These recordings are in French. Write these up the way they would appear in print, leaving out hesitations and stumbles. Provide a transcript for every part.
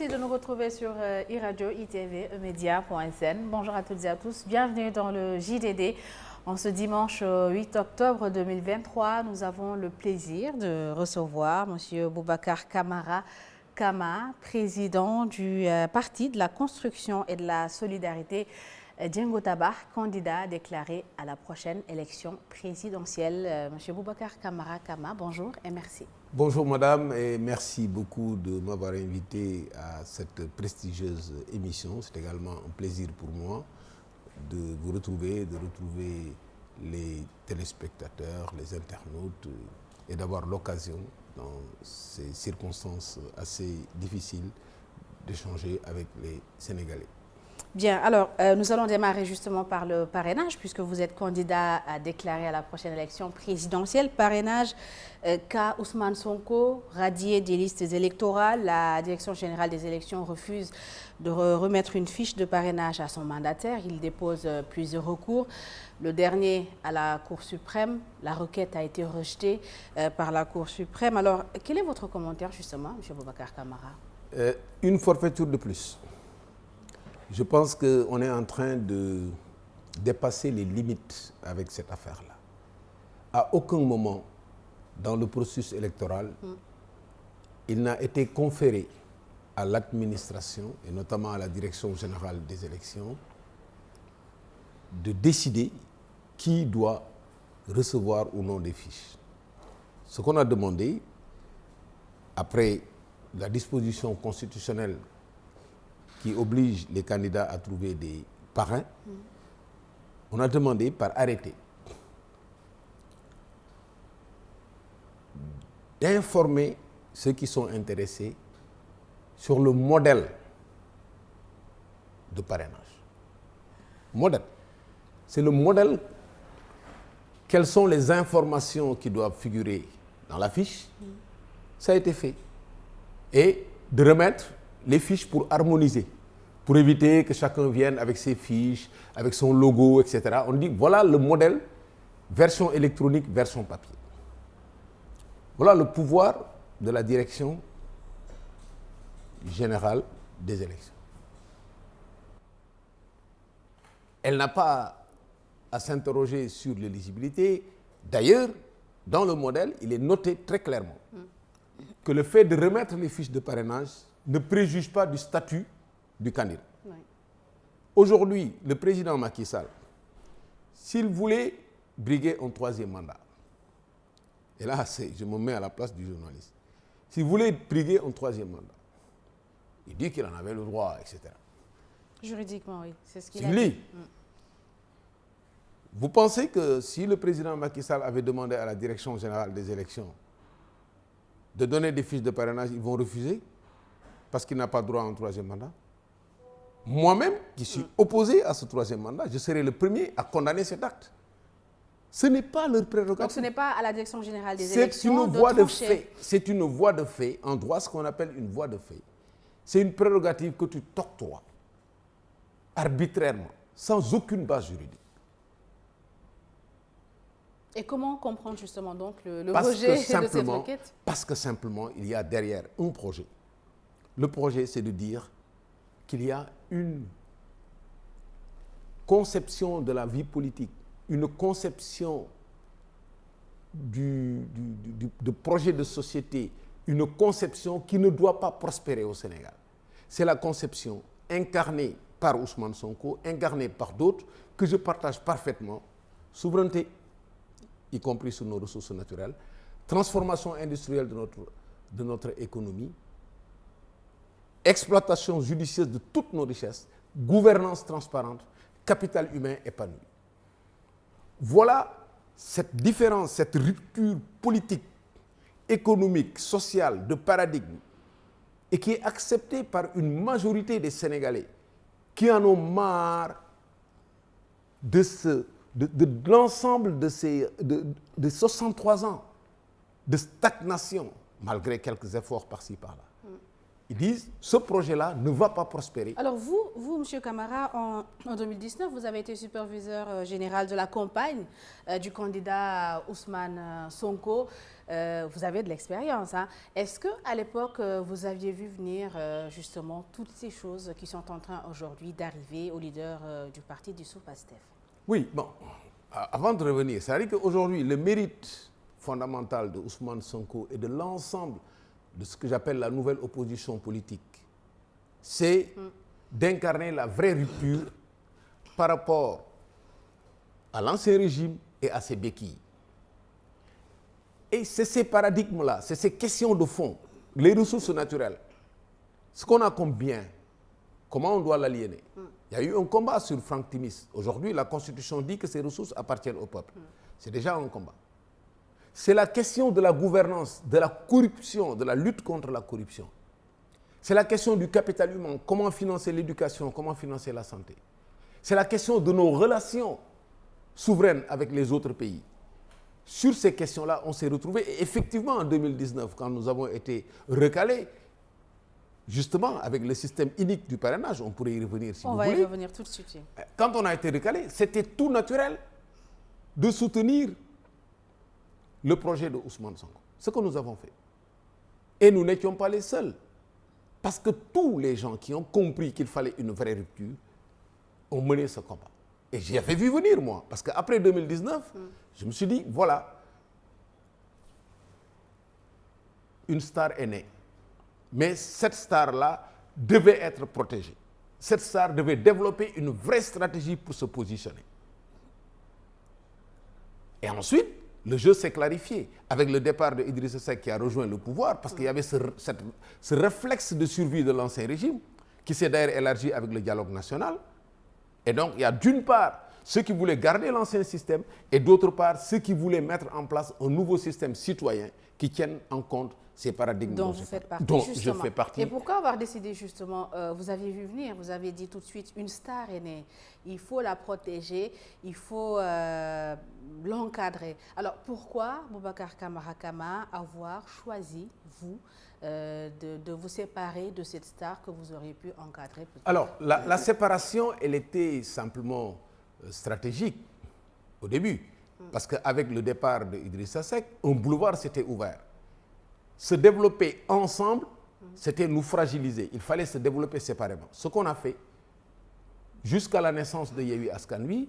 Merci de nous retrouver sur iRadio, ITV, eMedia.sn. Bonjour à toutes et à tous. Bienvenue dans le JDD. En ce dimanche 8 octobre 2023, nous avons le plaisir de recevoir M. Boubacar Camara Kama, président du Parti de la Construction et de la Solidarité, Djengo Tabar, candidat déclaré à la prochaine élection présidentielle. Monsieur Boubacar Camara Kama, bonjour et merci. Bonjour madame et merci beaucoup de m'avoir invité à cette prestigieuse émission. C'est également un plaisir pour moi de vous retrouver, de retrouver les téléspectateurs, les internautes et d'avoir l'occasion dans ces circonstances assez difficiles d'échanger avec les Sénégalais. Bien, alors nous allons démarrer justement par le parrainage puisque vous êtes candidat à déclarer à la prochaine élection présidentielle. Parrainage qu'a Ousmane Sonko, radié des listes électorales. La Direction générale des élections refuse de remettre une fiche de parrainage à son mandataire. Il dépose plusieurs recours. Le dernier à la Cour suprême, la requête a été rejetée par la Cour suprême. Alors, quel est votre commentaire justement, M. Boubacar Camara? Une forfaiture de plus. Je pense qu'on est en train de dépasser les limites avec cette affaire-là. À aucun moment dans le processus électoral, il n'a été conféré à l'administration, et notamment à la Direction générale des élections, de décider qui doit recevoir ou non des fiches. Ce qu'on a demandé, après la disposition constitutionnelle qui oblige les candidats à trouver des parrains, on a demandé par arrêté d'informer ceux qui sont intéressés sur le modèle de parrainage. Modèle. C'est le modèle, quelles sont les informations qui doivent figurer dans la fiche. Ça a été fait. Et de remettre les fiches pour harmoniser, pour éviter que chacun vienne avec ses fiches, avec son logo, etc. On dit, voilà le modèle, version électronique, version papier. Voilà le pouvoir de la Direction générale des élections. Elle n'a pas à s'interroger sur l'éligibilité. D'ailleurs, dans le modèle, il est noté très clairement que le fait de remettre les fiches de parrainage ne préjuge pas du statut du candidat. Oui. Aujourd'hui, le président Macky Sall, s'il voulait briguer un troisième mandat, et là, je me mets à la place du journaliste, s'il voulait briguer un troisième mandat, il dit qu'il en avait le droit, etc. Juridiquement, oui, c'est ce qu'il a dit. Vous pensez que si le président Macky Sall avait demandé à la Direction générale des élections de donner des fiches de parrainage, ils vont refuser parce qu'il n'a pas droit à un troisième mandat? Moi-même, qui suis opposé à ce troisième mandat, je serai le premier à condamner cet acte. Ce n'est pas leur prérogative. Donc ce n'est pas à la Direction générale des élections C'est une voie de fait. C'est une voie de fait, en droit, ce qu'on appelle une voie de fait. C'est une prérogative que tu t'octroies arbitrairement, sans aucune base juridique. Et comment comprendre justement donc le rejet de cette requête? Parce que simplement, il y a derrière un projet. Le projet, c'est de dire qu'il y a une conception de la vie politique, une conception de projet de société, une conception qui ne doit pas prospérer au Sénégal. C'est la conception incarnée par Ousmane Sonko, incarnée par d'autres, que je partage parfaitement. Souveraineté, y compris sur nos ressources naturelles, transformation industrielle de notre économie, exploitation judicieuse de toutes nos richesses, gouvernance transparente, capital humain épanoui. Voilà cette différence, cette rupture politique, économique, sociale, de paradigme, et qui est acceptée par une majorité des Sénégalais qui en ont marre de l'ensemble de 63 ans de stagnation, malgré quelques efforts par-ci, par-là. Ils disent, ce projet-là ne va pas prospérer. Alors vous, M. Camara, en 2019, vous avez été superviseur général de la campagne du candidat Ousmane Sonko. Vous avez de l'expérience. Hein. Est-ce qu'à l'époque, vous aviez vu venir justement toutes ces choses qui sont en train aujourd'hui d'arriver au leader du parti du Pastef? Oui, bon, avant de revenir, c'est-à-dire qu'aujourd'hui, le mérite fondamental de Ousmane Sonko et de l'ensemble de ce que j'appelle la nouvelle opposition politique, c'est d'incarner la vraie rupture par rapport à l'ancien régime et à ses béquilles. Et c'est ces paradigmes-là, c'est ces questions de fond, les ressources naturelles, ce qu'on a comme bien, comment on doit l'aliéner. Il y a eu un combat sur Franck Timis. Aujourd'hui, la Constitution dit que ces ressources appartiennent au peuple. C'est déjà un combat. C'est la question de la gouvernance, de la corruption, de la lutte contre la corruption. C'est la question du capital humain, comment financer l'éducation, comment financer la santé. C'est la question de nos relations souveraines avec les autres pays. Sur ces questions-là, on s'est retrouvés. Et effectivement, en 2019, quand nous avons été recalés, justement, avec le système unique du parrainage, on pourrait y revenir si vous voulez. On va y revenir tout de suite. Quand on a été recalés, c'était tout naturel de soutenir le projet de Ousmane Sonko. Ce que nous avons fait. Et nous n'étions pas les seuls. Parce que tous les gens qui ont compris qu'il fallait une vraie rupture ont mené ce combat. Et j'y avais vu venir, moi. Parce qu'après 2019, je me suis dit, voilà, une star est née. Mais cette star-là devait être protégée. Cette star devait développer une vraie stratégie pour se positionner. Et ensuite, le jeu s'est clarifié avec le départ de Idrissa Seck qui a rejoint le pouvoir parce qu'il y avait ce réflexe de survie de l'ancien régime qui s'est d'ailleurs élargi avec le dialogue national. Et donc, il y a d'une part ceux qui voulaient garder l'ancien système et d'autre part ceux qui voulaient mettre en place un nouveau système citoyen qui tienne en compte ces paradigmes dont je fais partie. Et pourquoi avoir décidé justement, vous aviez vu venir, vous avez dit tout de suite, une star est née, il faut la protéger, il faut l'encadrer. Alors pourquoi, Boubacar Camara Kama, avoir choisi, vous, de vous séparer de cette star que vous auriez pu encadrer? Alors, la séparation, elle était simplement stratégique au début, parce qu'avec le départ d'Idrissa Seck, un boulevard s'était ouvert. Se développer ensemble, c'était nous fragiliser. Il fallait se développer séparément. Ce qu'on a fait, jusqu'à la naissance de Yewwi Askan Wi,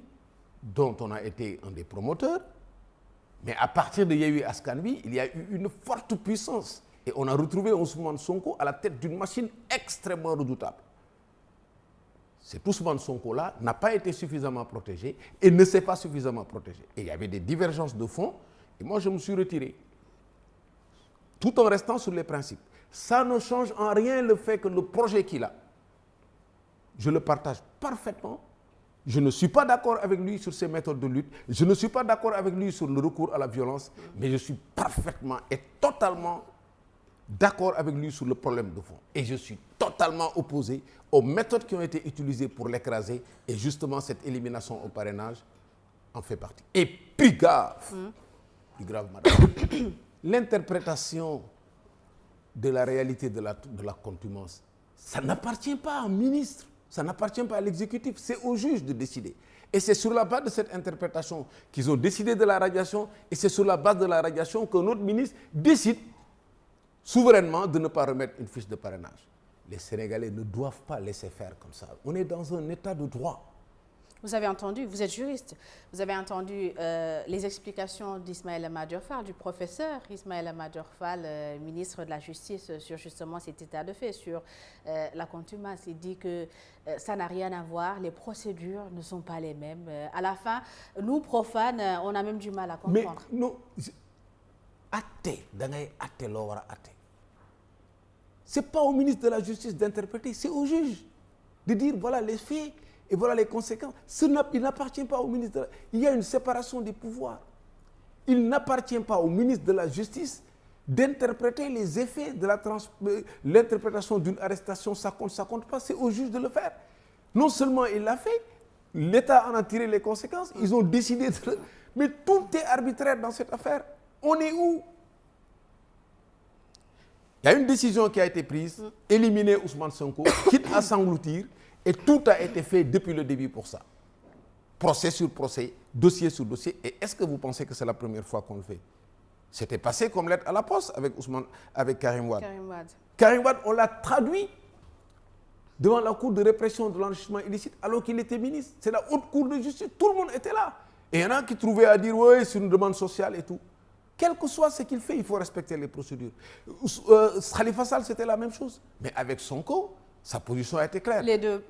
dont on a été un des promoteurs, mais à partir de Yewwi Askan Wi, il y a eu une forte puissance. Et on a retrouvé Ousmane Sonko à la tête d'une machine extrêmement redoutable. Cet Ousmane Sonko-là n'a pas été suffisamment protégé et ne s'est pas suffisamment protégé. Et il y avait des divergences de fond, et moi je me suis retiré. Tout en restant sur les principes. Ça ne change en rien le fait que le projet qu'il a, je le partage parfaitement. Je ne suis pas d'accord avec lui sur ses méthodes de lutte. Je ne suis pas d'accord avec lui sur le recours à la violence. Mais je suis parfaitement et totalement d'accord avec lui sur le problème de fond. Et je suis totalement opposé aux méthodes qui ont été utilisées pour l'écraser. Et justement, cette élimination au parrainage en fait partie. Et plus grave, madame, l'interprétation de la réalité de la contumace, ça n'appartient pas à un ministre, ça n'appartient pas à l'exécutif, c'est au juge de décider. Et c'est sur la base de cette interprétation qu'ils ont décidé de la radiation, et c'est sur la base de la radiation que notre ministre décide souverainement de ne pas remettre une fiche de parrainage. Les Sénégalais ne doivent pas laisser faire comme ça. On est dans un état de droit. Vous avez entendu, vous êtes juriste, vous avez entendu les explications d'Ismaïla Madior Fall, du professeur Ismaïla Madior Fall, ministre de la Justice, sur justement cet état de fait, sur la contumace. Il dit que ça n'a rien à voir, les procédures ne sont pas les mêmes. À la fin, nous, profanes, on a même du mal à comprendre. Mais non, c'est pas au ministre de la Justice d'interpréter, c'est au juge de dire voilà les faits et voilà les conséquences. Il n'appartient pas au ministre de la... Il y a une séparation des pouvoirs. Il n'appartient pas au ministre de la Justice d'interpréter les effets de l'interprétation d'une arrestation, ça compte pas, c'est au juge de le faire. Non seulement il l'a fait, l'État en a tiré les conséquences, ils ont décidé de... Mais tout est arbitraire dans cette affaire. On est où? Il y a une décision qui a été prise, éliminer Ousmane Sonko, quitte à s'engloutir, et tout a été fait depuis le début pour ça. Procès sur procès, dossier sur dossier. Et est-ce que vous pensez que c'est la première fois qu'on le fait? C'était passé comme lettre à la poste avec Karim Wade. Karim Wade, on l'a traduit devant la Cour de répression de l'enrichissement illicite alors qu'il était ministre. C'est la haute Cour de justice. Tout le monde était là. Et il y en a qui trouvaient à dire, oui, c'est une demande sociale et tout. Quel que soit ce qu'il fait, il faut respecter les procédures. Khalifa Sall, c'était la même chose. Mais avec Sonko, sa position a été claire. Les deux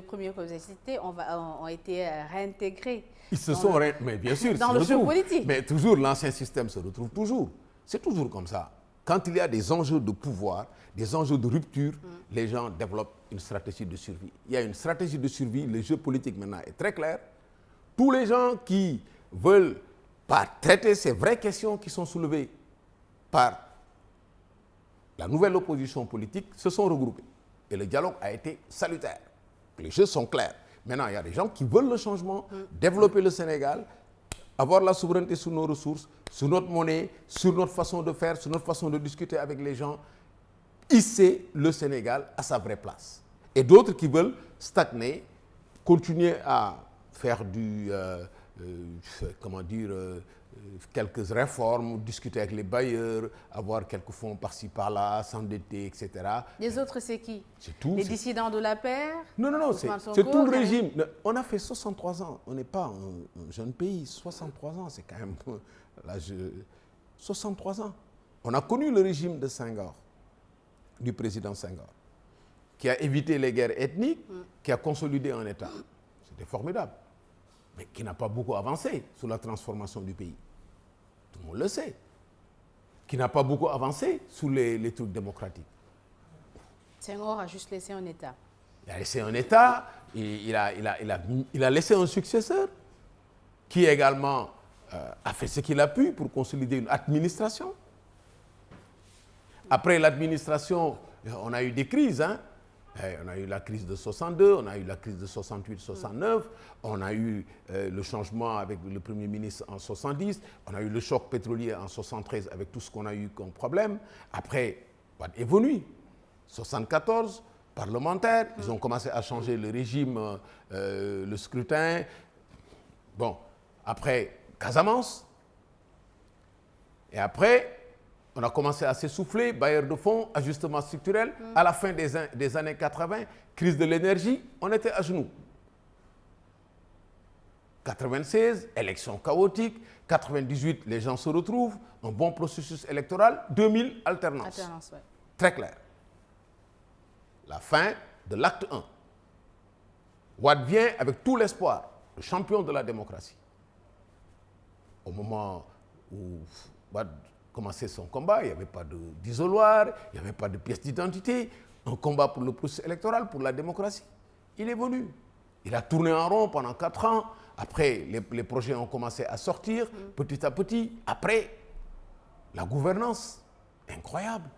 premiers que vous avez cités ont été réintégrés. Ils se sont mais bien sûr, dans le jeu politique. Mais toujours, l'ancien système se retrouve toujours. C'est toujours comme ça. Quand il y a des enjeux de pouvoir, des enjeux de rupture, les gens développent une stratégie de survie. Il y a une stratégie de survie, le jeu politique maintenant est très clair. Tous les gens qui veulent pas traiter ces vraies questions qui sont soulevées par la nouvelle opposition politique se sont regroupés. Et le dialogue a été salutaire. Les jeux sont clairs. Maintenant, il y a des gens qui veulent le changement, développer le Sénégal, avoir la souveraineté sur nos ressources, sur notre monnaie, sur notre façon de faire, sur notre façon de discuter avec les gens, hisser le Sénégal à sa vraie place. Et d'autres qui veulent stagner, continuer à faire quelques réformes, discuter avec les bailleurs, avoir quelques fonds par-ci par-là, s'endetter, etc. Les autres, c'est qui? C'est tout. Les dissidents de la paire? Non, c'est tout le régime. On a fait 63 ans. On n'est pas un jeune pays. 63 ans, c'est quand même l'âge... 63 ans. On a connu le régime de Senghor, du président Senghor, qui a évité les guerres ethniques, qui a consolidé un État. C'était formidable. Mais qui n'a pas beaucoup avancé sur la transformation du pays. Tout le monde le sait. Qui n'a pas beaucoup avancé sur les trucs démocratiques. Senghor a juste laissé un État. Il a laissé un État, il a laissé un successeur qui également a fait ce qu'il a pu pour consolider une administration. Après l'administration, on a eu des crises, hein. On a eu la crise de 62, on a eu la crise de 68-69, on a eu le changement avec le Premier ministre en 70, on a eu le choc pétrolier en 73 avec tout ce qu'on a eu comme problème. Après, Wade est venu. 74, parlementaire, ils ont commencé à changer le régime, le scrutin. Bon, après, Casamance. Et après, on a commencé à s'essouffler, bailleurs de fonds, ajustement structurel. À la fin des années 80, crise de l'énergie, on était à genoux. 96, élection chaotique. 98, les gens se retrouvent. Un bon processus électoral. 2000, alternance. Ouais. Très clair. La fin de l'acte 1. Wade vient avec tout l'espoir, le champion de la démocratie. Au moment où Wade commençait son combat, il n'y avait pas d'isoloir, il n'y avait pas de pièce d'identité, un combat pour le processus électoral, pour la démocratie. Il est venu. Il a tourné en rond pendant 4 ans. Après, les projets ont commencé à sortir petit à petit. Après, la gouvernance, incroyable.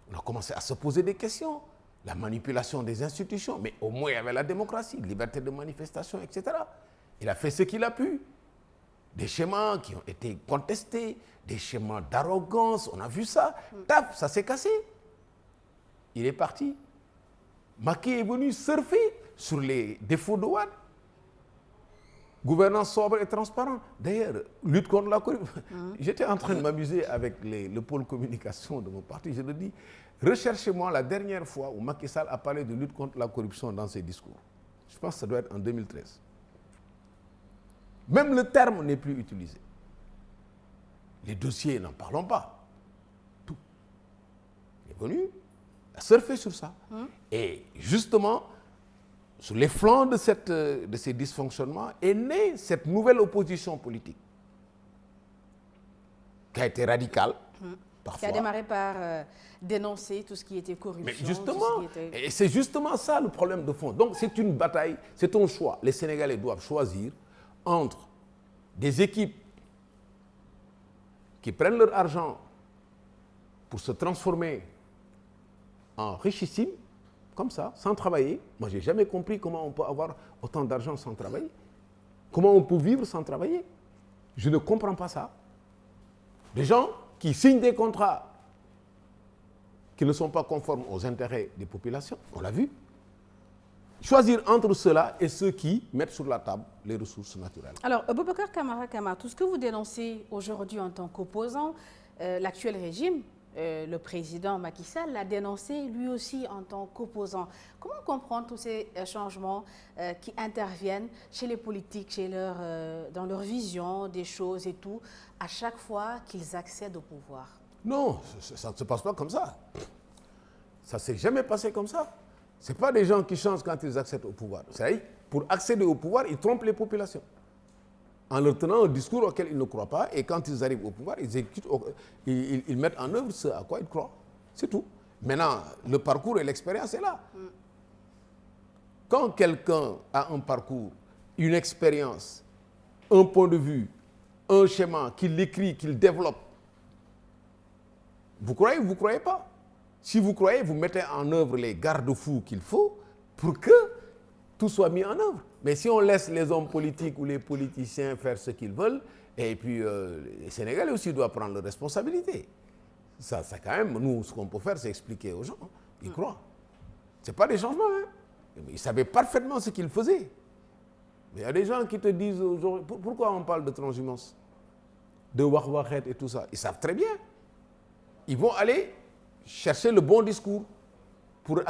On a commencé à se poser des questions. La manipulation des institutions, mais au moins il y avait la démocratie, liberté de manifestation, etc. Il a fait ce qu'il a pu. Des schémas qui ont été contestés, des schémas d'arrogance, on a vu ça. Taf, ça s'est cassé. Il est parti. Macky est venu surfer sur les défauts de Wade. Gouvernance sobre et transparente. D'ailleurs, lutte contre la corruption. J'étais en train de m'amuser avec le pôle communication de mon parti. Je le dis, recherchez-moi la dernière fois où Macky Sall a parlé de lutte contre la corruption dans ses discours. Je pense que ça doit être en 2013. Même le terme n'est plus utilisé. Les dossiers, n'en parlons pas. Tout. Il est venu, il a surfé sur ça. Et justement, sur les flancs de ces dysfonctionnements est née cette nouvelle opposition politique qui a été radicale, parfois. Qui a démarré par dénoncer tout ce qui était corruption. Mais justement, et c'est justement ça le problème de fond. Donc c'est une bataille, c'est un choix. Les Sénégalais doivent choisir entre des équipes qui prennent leur argent pour se transformer en richissimes, comme ça, sans travailler. Moi, je n'ai jamais compris comment on peut avoir autant d'argent sans travailler. Comment on peut vivre sans travailler. Je ne comprends pas ça. Des gens qui signent des contrats qui ne sont pas conformes aux intérêts des populations, on l'a vu. Choisir entre ceux-là et ceux qui mettent sur la table les ressources naturelles. Alors, Boubacar Camara, tout ce que vous dénoncez aujourd'hui en tant qu'opposant, l'actuel régime, le président Macky Sall l'a dénoncé lui aussi en tant qu'opposant. Comment comprendre tous ces changements qui interviennent chez les politiques, dans leur vision des choses et tout, à chaque fois qu'ils accèdent au pouvoir? Non, ça ne se passe pas comme ça. Ça ne s'est jamais passé comme ça. Ce n'est pas des gens qui changent quand ils accèdent au pouvoir. C'est-à-dire, pour accéder au pouvoir, ils trompent les populations en leur tenant un discours auquel ils ne croient pas. Et quand ils arrivent au pouvoir, ils mettent en œuvre ce à quoi ils croient. C'est tout. Maintenant, le parcours et l'expérience est là. Quand quelqu'un a un parcours, une expérience, un point de vue, un schéma, qu'il écrit, qu'il développe, vous croyez ou vous ne croyez pas? Si vous croyez, vous mettez en œuvre les garde-fous qu'il faut pour que tout soit mis en œuvre. Mais si on laisse les hommes politiques ou les politiciens faire ce qu'ils veulent, et puis les Sénégalais aussi doivent prendre leurs responsabilités. Ça quand même, nous, ce qu'on peut faire, c'est expliquer aux gens. Ils croient. Ce n'est pas des changements. Hein. Ils savaient parfaitement ce qu'ils faisaient. Mais il y a des gens qui te disent aujourd'hui, pourquoi on parle de transhumance, de wahwahet et tout ça? Ils savent très bien. Ils vont aller chercher le bon discours pour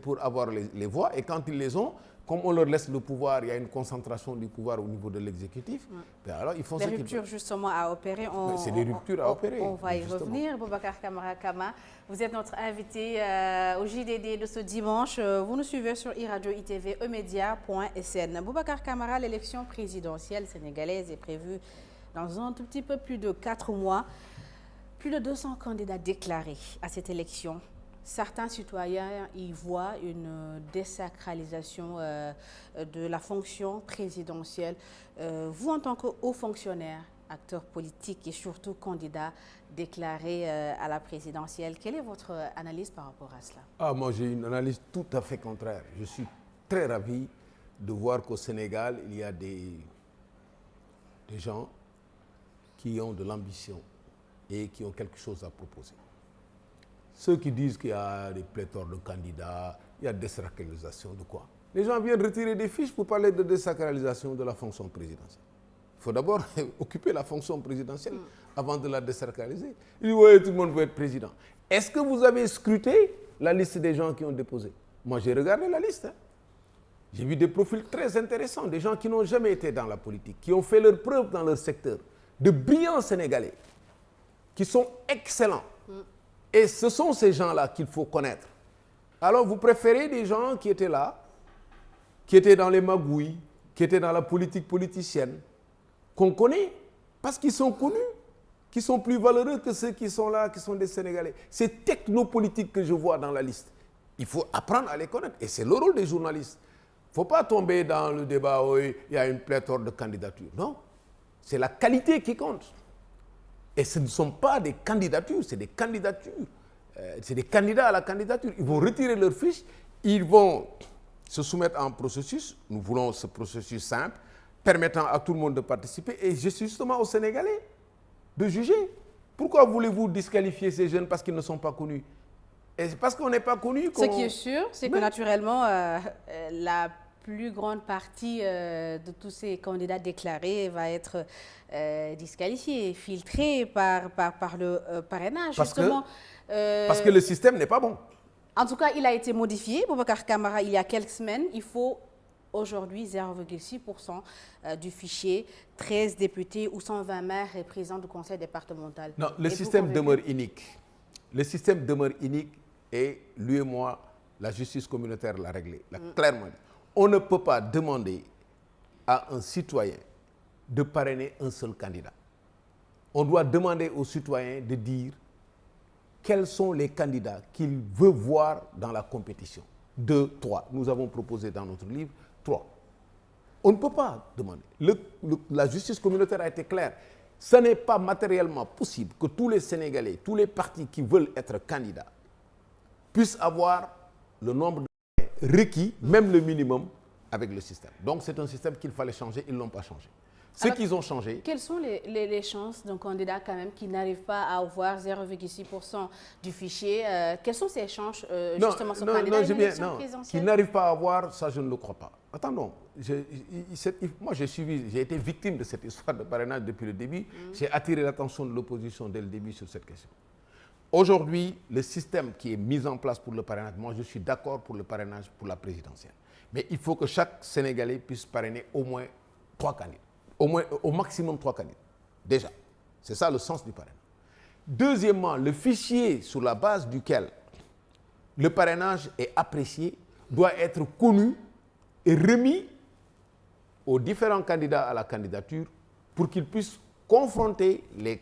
pour avoir les voix. Et quand ils les ont, comme on leur laisse le pouvoir, il y a une concentration du pouvoir au niveau de l'exécutif. Ben alors ils font des ruptures justement à opérer. C'est des ruptures à opérer. On va y revenir. Boubacar Camara Kama, vous êtes notre invité au JDD de ce dimanche. Vous nous suivez sur iRadio ITV, emedia.sn. Boubacar Camara, l'élection présidentielle sénégalaise est prévue dans un tout petit peu plus de 4 mois. Plus de 200 candidats déclarés à cette élection. Certains citoyens y voient une désacralisation de la fonction présidentielle. Vous, en tant que haut fonctionnaire, acteur politique et surtout candidat déclaré à la présidentielle, quelle est votre analyse par rapport à cela? Moi, j'ai une analyse tout à fait contraire. Je suis très ravi de voir qu'au Sénégal, il y a des gens qui ont de l'ambition et qui ont quelque chose à proposer. Ceux qui disent qu'il y a des pléthores de candidats, il y a désacralisation de quoi? Les gens viennent retirer des fiches pour parler de désacralisation de la fonction présidentielle. Il faut d'abord occuper la fonction présidentielle avant de la désacraliser. Ils disent, oui, tout le monde veut être président. Est-ce que vous avez scruté la liste des gens qui ont déposé? Moi, j'ai regardé la liste. Hein. J'ai vu des profils très intéressants, des gens qui n'ont jamais été dans la politique, qui ont fait leurs preuves dans leur secteur, de brillants Sénégalais, qui sont excellents. Et ce sont ces gens-là qu'il faut connaître. Alors, vous préférez des gens qui étaient là, qui étaient dans les magouilles, qui étaient dans la politique politicienne, qu'on connaît, parce qu'ils sont connus, qui sont plus valeureux que ceux qui sont là, qui sont des Sénégalais. C'est technopolitique que je vois dans la liste. Il faut apprendre à les connaître. Et c'est le rôle des journalistes. Il ne faut pas tomber dans le débat où il y a une pléthore de candidatures. Non, c'est la qualité qui compte. Et ce ne sont pas des candidatures, c'est des candidatures. C'est des candidats à la candidature. Ils vont retirer leurs fiches, ils vont se soumettre à un processus. Nous voulons ce processus simple, permettant à tout le monde de participer. Et je suis justement aux Sénégalais de juger. Pourquoi voulez-vous disqualifier ces jeunes parce qu'ils ne sont pas connus? Et c'est parce qu'on n'est pas connus qu'on... Ce qui est sûr, c'est que naturellement, la plus grande partie de tous ces candidats déclarés va être disqualifiée, filtrée par le parrainage. Parce que le système n'est pas bon. En tout cas, il a été modifié. Boubacar Camara, il y a quelques semaines, il faut aujourd'hui 0,6% du fichier, 13 députés ou 120 maires et présidents du conseil départemental. Non, le système demeure unique. Le système demeure unique et lui et moi, la justice communautaire l'a réglé, l'a clairement dit. On ne peut pas demander à un citoyen de parrainer un seul candidat. On doit demander aux citoyens de dire quels sont les candidats qu'il veut voir dans la compétition. 2, 3. Nous avons proposé dans notre livre 3. On ne peut pas demander. La justice communautaire a été claire. Ce n'est pas matériellement possible que tous les Sénégalais, tous les partis qui veulent être candidats puissent avoir le nombre de requis, même le minimum, avec le système. Donc c'est un système qu'il fallait changer, ils ne l'ont pas changé. Ce qu'ils ont changé. Quelles sont les chances d'un candidat quand même qui n'arrive pas à avoir 0,6% du fichier? Quelles sont ces chances justement son candidat à une élection présidentielle? Qui n'arrive pas à avoir, ça je ne le crois pas. Attendons, moi j'ai été victime de cette histoire de parrainage depuis le début. J'ai attiré l'attention de l'opposition dès le début sur cette question. Aujourd'hui, le système qui est mis en place pour le parrainage, moi je suis d'accord pour le parrainage pour la présidentielle. Mais il faut que chaque Sénégalais puisse parrainer au moins 3 candidats. Au maximum 3 candidats. Déjà. C'est ça le sens du parrainage. Deuxièmement, le fichier sur la base duquel le parrainage est apprécié doit être connu et remis aux différents candidats à la candidature pour qu'ils puissent confronter les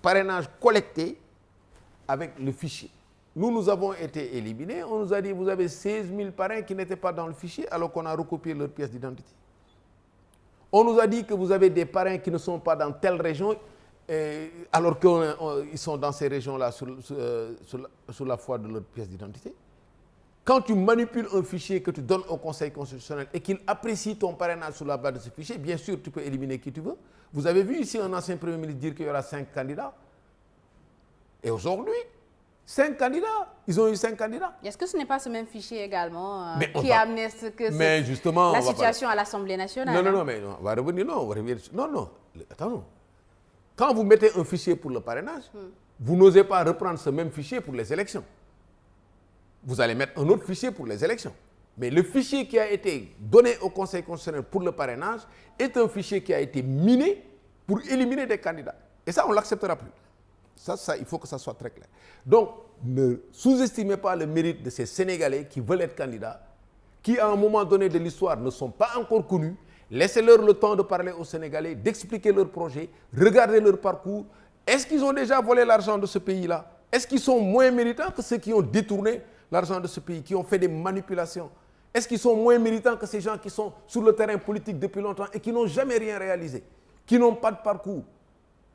parrainages collectés avec le fichier. Nous avons été éliminés. On nous a dit vous avez 16 000 parrains qui n'étaient pas dans le fichier alors qu'on a recopié leur pièce d'identité. On nous a dit que vous avez des parrains qui ne sont pas dans telle région alors qu'ils sont dans ces régions-là sous la foi de leur pièce d'identité. Quand tu manipules un fichier que tu donnes au Conseil constitutionnel et qu'il apprécie ton parrainage sur la base de ce fichier, bien sûr, tu peux éliminer qui tu veux. Vous avez vu ici un ancien Premier ministre dire qu'il y aura 5 candidats. Et aujourd'hui, 5 candidats. Ils ont eu 5 candidats. Est-ce que ce n'est pas ce même fichier également qui a amené la situation à l'Assemblée nationale? Non, mais on va revenir. Non. Attends. Quand vous mettez un fichier pour le parrainage, vous n'osez pas reprendre ce même fichier pour les élections. Vous allez mettre un autre fichier pour les élections. Mais le fichier qui a été donné au Conseil constitutionnel pour le parrainage est un fichier qui a été miné pour éliminer des candidats. Et ça, on ne l'acceptera plus. Ça, il faut que ça soit très clair. Donc, ne sous-estimez pas le mérite de ces Sénégalais qui veulent être candidats, qui à un moment donné de l'histoire ne sont pas encore connus. Laissez-leur le temps de parler aux Sénégalais, d'expliquer leur projet, regardez leur parcours. Est-ce qu'ils ont déjà volé l'argent de ce pays-là? Est-ce qu'ils sont moins méritants que ceux qui ont détourné l'argent de ce pays, qui ont fait des manipulations? Est-ce qu'ils sont moins méritants que ces gens qui sont sur le terrain politique depuis longtemps et qui n'ont jamais rien réalisé, qui n'ont pas de parcours,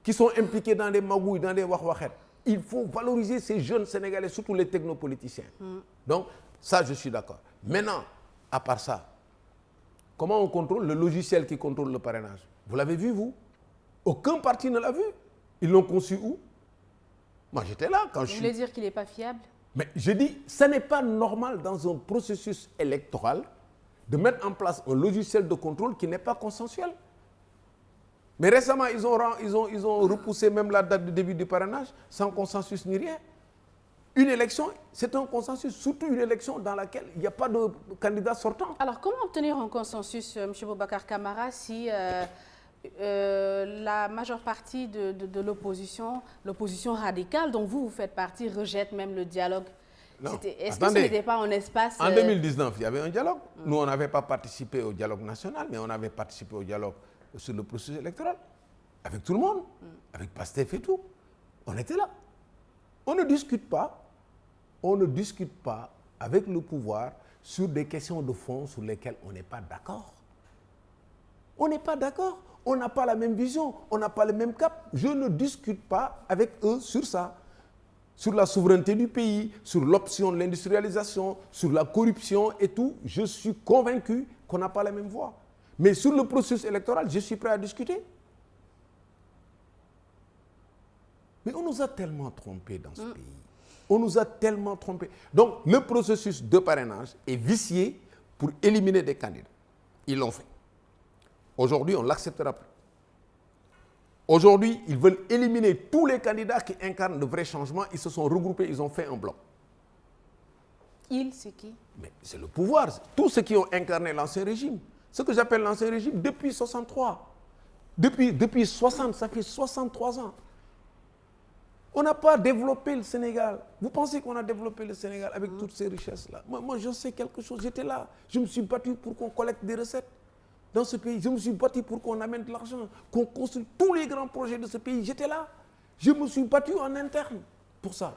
qui sont impliqués dans des magouilles, dans des wahwahettes? Il faut valoriser ces jeunes Sénégalais, surtout les technopoliticiens. Donc, ça, je suis d'accord. Maintenant, à part ça, comment on contrôle le logiciel qui contrôle le parrainage? Vous l'avez vu, vous? Aucun parti ne l'a vu. Ils l'ont conçu où? Moi, j'étais là quand Vous voulez dire qu'il n'est pas fiable? Mais je dis, ce n'est pas normal dans un processus électoral de mettre en place un logiciel de contrôle qui n'est pas consensuel. Mais récemment, ils ont repoussé même la date de début du parrainage sans consensus ni rien. Une élection, c'est un consensus, surtout une élection dans laquelle il n'y a pas de candidat sortant. Alors, comment obtenir un consensus, M. Boubacar Camara, si la majeure partie de l'opposition radicale, dont vous faites partie, rejette même le dialogue? Est-ce que ce n'était pas un espace... En 2019, il y avait un dialogue. Nous, on n'avait pas participé au dialogue national, mais on avait participé au dialogue sur le processus électoral, avec tout le monde, avec Pastef et tout. On était là. On ne discute pas avec le pouvoir sur des questions de fond sur lesquelles on n'est pas d'accord. On n'est pas d'accord. On n'a pas la même vision. On n'a pas le même cap. Je ne discute pas avec eux sur ça. Sur la souveraineté du pays, sur l'option de l'industrialisation, sur la corruption et tout. Je suis convaincu qu'on n'a pas la même voix. Mais sur le processus électoral, je suis prêt à discuter. Mais on nous a tellement trompés dans ce pays. On nous a tellement trompés. Donc, le processus de parrainage est vicié pour éliminer des candidats. Ils l'ont fait. Aujourd'hui, on ne l'acceptera plus. Aujourd'hui, ils veulent éliminer tous les candidats qui incarnent de vrais changements. Ils se sont regroupés, ils ont fait un bloc. Ils, c'est qui? Mais c'est le pouvoir. Tous ceux qui ont incarné l'ancien régime. Ce que j'appelle l'ancien régime depuis 63. Depuis 60, ça fait 63 ans. On n'a pas développé le Sénégal. Vous pensez qu'on a développé le Sénégal avec toutes ces richesses-là? Moi, je sais quelque chose. J'étais là. Je me suis battu pour qu'on collecte des recettes dans ce pays. Je me suis battu pour qu'on amène de l'argent, qu'on construise tous les grands projets de ce pays. J'étais là. Je me suis battu en interne pour ça.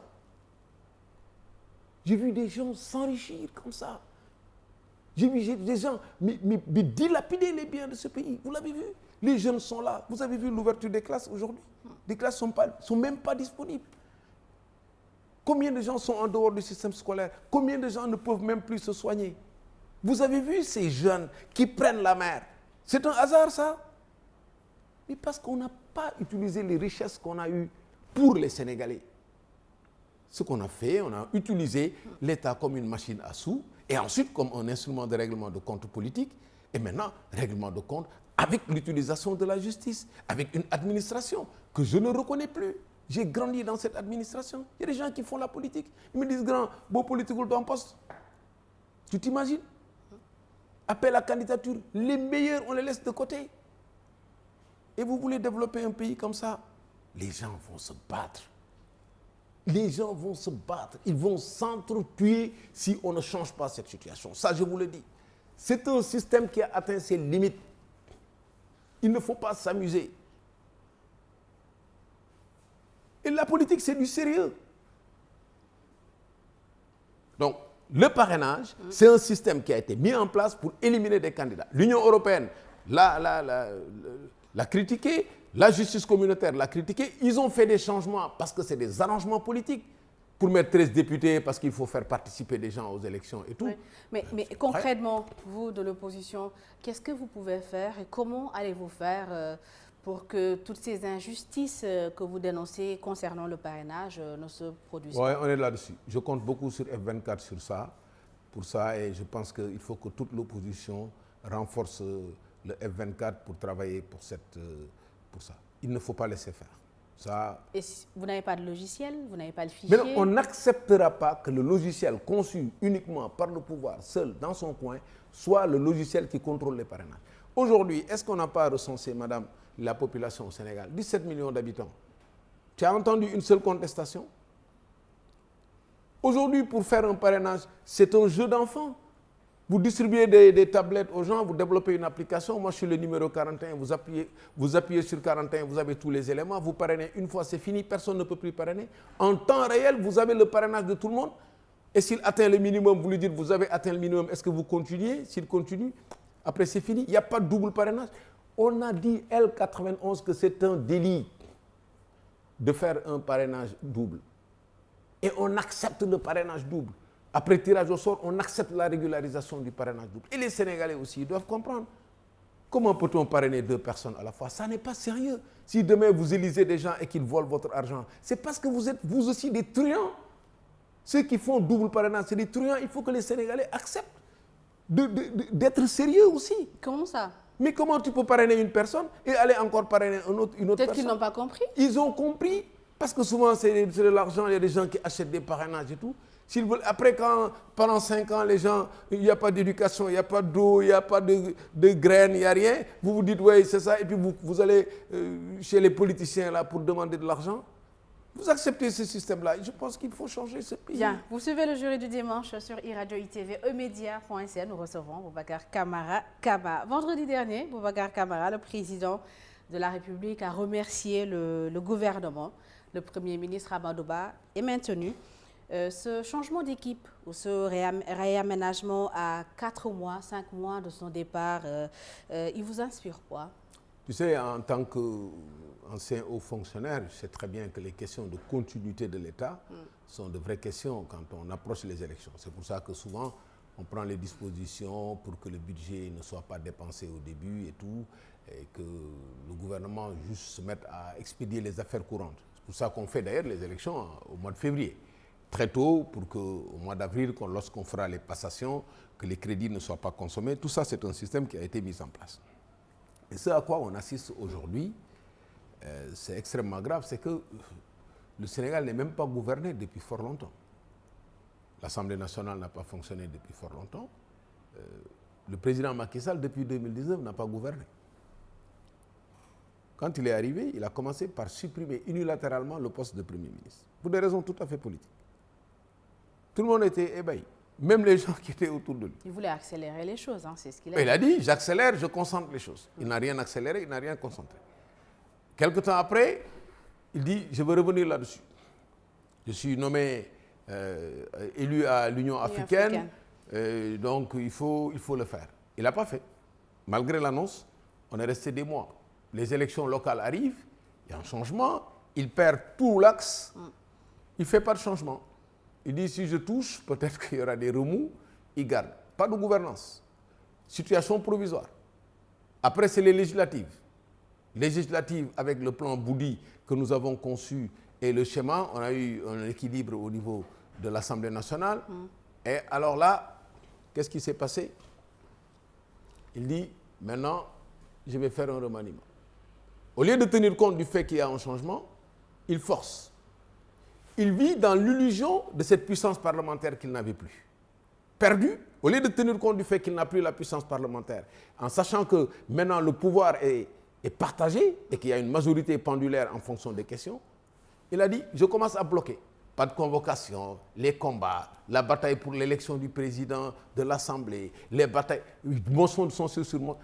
J'ai vu des gens s'enrichir comme ça. J'ai vu des gens dilapider les biens de ce pays. Vous l'avez vu? Les jeunes sont là. Vous avez vu l'ouverture des classes aujourd'hui? Les classes ne sont même pas disponibles. Combien de gens sont en dehors du système scolaire? Combien de gens ne peuvent même plus se soigner? Vous avez vu ces jeunes qui prennent la mer? C'est un hasard, ça? Mais parce qu'on n'a pas utilisé les richesses qu'on a eues pour les Sénégalais. Ce qu'on a fait, on a utilisé l'État comme une machine à sous et ensuite comme un instrument de règlement de compte politique et maintenant règlement de compte avec l'utilisation de la justice, avec une administration que je ne reconnais plus. J'ai grandi dans cette administration. Il y a des gens qui font la politique. Ils me disent, grand, beau politique dans poste. Tu t'imagines? Appel à candidature, les meilleurs, on les laisse de côté. Et vous voulez développer un pays comme ça? Les gens vont se battre. Les gens vont se battre. Ils vont s'entretuer si on ne change pas cette situation. Ça, je vous le dis. C'est un système qui a atteint ses limites. Il ne faut pas s'amuser. Et la politique, c'est du sérieux. Donc, le parrainage, c'est un système qui a été mis en place pour éliminer des candidats. L'Union européenne l'a critiqué, la justice communautaire l'a critiqué. Ils ont fait des changements parce que c'est des arrangements politiques pour mettre 13 députés parce qu'il faut faire participer des gens aux élections et tout. Oui. Mais concrètement, vous de l'opposition, qu'est-ce que vous pouvez faire et comment allez-vous faire pour que toutes ces injustices que vous dénoncez concernant le parrainage ne se produisent pas? Oui, on est là-dessus. Je compte beaucoup sur F24 pour ça, et je pense qu'il faut que toute l'opposition renforce le F24 pour travailler pour ça. Il ne faut pas laisser faire. Ça... Et si vous n'avez pas de logiciel, vous n'avez pas le fichier? Mais non, on n'acceptera pas que le logiciel conçu uniquement par le pouvoir, seul, dans son coin, soit le logiciel qui contrôle les parrainages. Aujourd'hui, est-ce qu'on n'a pas recensé, madame, la population au Sénégal? 17 millions d'habitants. Tu as entendu une seule contestation? Aujourd'hui, pour faire un parrainage, c'est un jeu d'enfant. Vous distribuez des tablettes aux gens, vous développez une application. Moi, je suis le numéro 41, vous appuyez sur 41, vous avez tous les éléments, vous parrainez une fois, c'est fini, personne ne peut plus parrainer. En temps réel, vous avez le parrainage de tout le monde. Et s'il atteint le minimum, vous lui dites, vous avez atteint le minimum, est-ce que vous continuez? S'il continue, après c'est fini. Il n'y a pas de double parrainage. On a dit, L91, que c'est un délit de faire un parrainage double. Et on accepte le parrainage double. Après tirage au sort, on accepte la régularisation du parrainage double. Et les Sénégalais aussi, ils doivent comprendre. Comment peut-on parrainer 2 personnes à la fois? Ça n'est pas sérieux. Si demain vous élisez des gens et qu'ils volent votre argent, c'est parce que vous êtes vous aussi des truands. Ceux qui font double parrainage, c'est des truands. Il faut que les Sénégalais acceptent d'être sérieux aussi. Comment ça? Mais comment tu peux parrainer une personne et aller encore parrainer une autre personne? Peut-être qu'ils n'ont pas compris. Ils ont compris. Parce que souvent, c'est de l'argent, il y a des gens qui achètent des parrainages et tout. Après, pendant 5 ans, les gens, il n'y a pas d'éducation, il n'y a pas d'eau, il n'y a pas de graines, il n'y a rien. Vous vous dites, oui, c'est ça. Et puis vous allez chez les politiciens là pour demander de l'argent. Vous acceptez ce système-là. Je pense qu'il faut changer ce pays. Bien. Vous suivez le jury du dimanche sur iRadio ITV, emedia.sn. Nous recevons Boubacar Camara Kaba. Vendredi dernier, Boubacar Camara, le président de la République, a remercié le gouvernement. Le Premier ministre Amadou Ba est maintenu. Ce changement d'équipe ou ce réaménagement à 4 mois, 5 mois de son départ, il vous inspire quoi? Tu sais, en tant qu'ancien haut fonctionnaire, je sais très bien que les questions de continuité de l'État sont de vraies questions quand on approche les élections. C'est pour ça que souvent, on prend les dispositions pour que le budget ne soit pas dépensé au début et tout, et que le gouvernement juste se mette à expédier les affaires courantes. C'est pour ça qu'on fait d'ailleurs les élections au mois de février. Très tôt, pour qu'au mois d'avril, lorsqu'on fera les passations, que les crédits ne soient pas consommés. Tout ça, c'est un système qui a été mis en place. Et ce à quoi on assiste aujourd'hui, c'est extrêmement grave, c'est que le Sénégal n'est même pas gouverné depuis fort longtemps. L'Assemblée nationale n'a pas fonctionné depuis fort longtemps. Le président Macky Sall, depuis 2019, n'a pas gouverné. Quand il est arrivé, il a commencé par supprimer unilatéralement le poste de Premier ministre, pour des raisons tout à fait politiques. Tout le monde était ébahi, même les gens qui étaient autour de lui. Il voulait accélérer les choses, hein, c'est ce qu'il a dit. Il a dit, j'accélère, je concentre les choses. Il n'a rien accéléré, il n'a rien concentré. Quelque temps après, il dit, je veux revenir là-dessus. Je suis nommé élu à l'Union africaine, donc il faut le faire. Il n'a pas fait. Malgré l'annonce, on est resté des mois. Les élections locales arrivent, il y a un changement, il perd tout l'axe, il ne fait pas de changement. Il dit, si je touche, peut-être qu'il y aura des remous, il garde. Pas de gouvernance. Situation provisoire. Après, c'est les législatives. législatives avec le plan Boudi que nous avons conçu et le schéma, on a eu un équilibre au niveau de l'Assemblée nationale. Et alors là, qu'est-ce qui s'est passé? Il dit, maintenant, je vais faire un remaniement. Au lieu de tenir compte du fait qu'il y a un changement, il force. Il vit dans l'illusion de cette puissance parlementaire qu'il n'avait plus. Perdu, au lieu de tenir compte du fait qu'il n'a plus la puissance parlementaire, en sachant que maintenant le pouvoir est partagé et qu'il y a une majorité pendulaire en fonction des questions, il a dit, je commence à bloquer. Pas de convocation, les combats, la bataille pour l'élection du président de l'Assemblée, les batailles, motion de censure sur moi.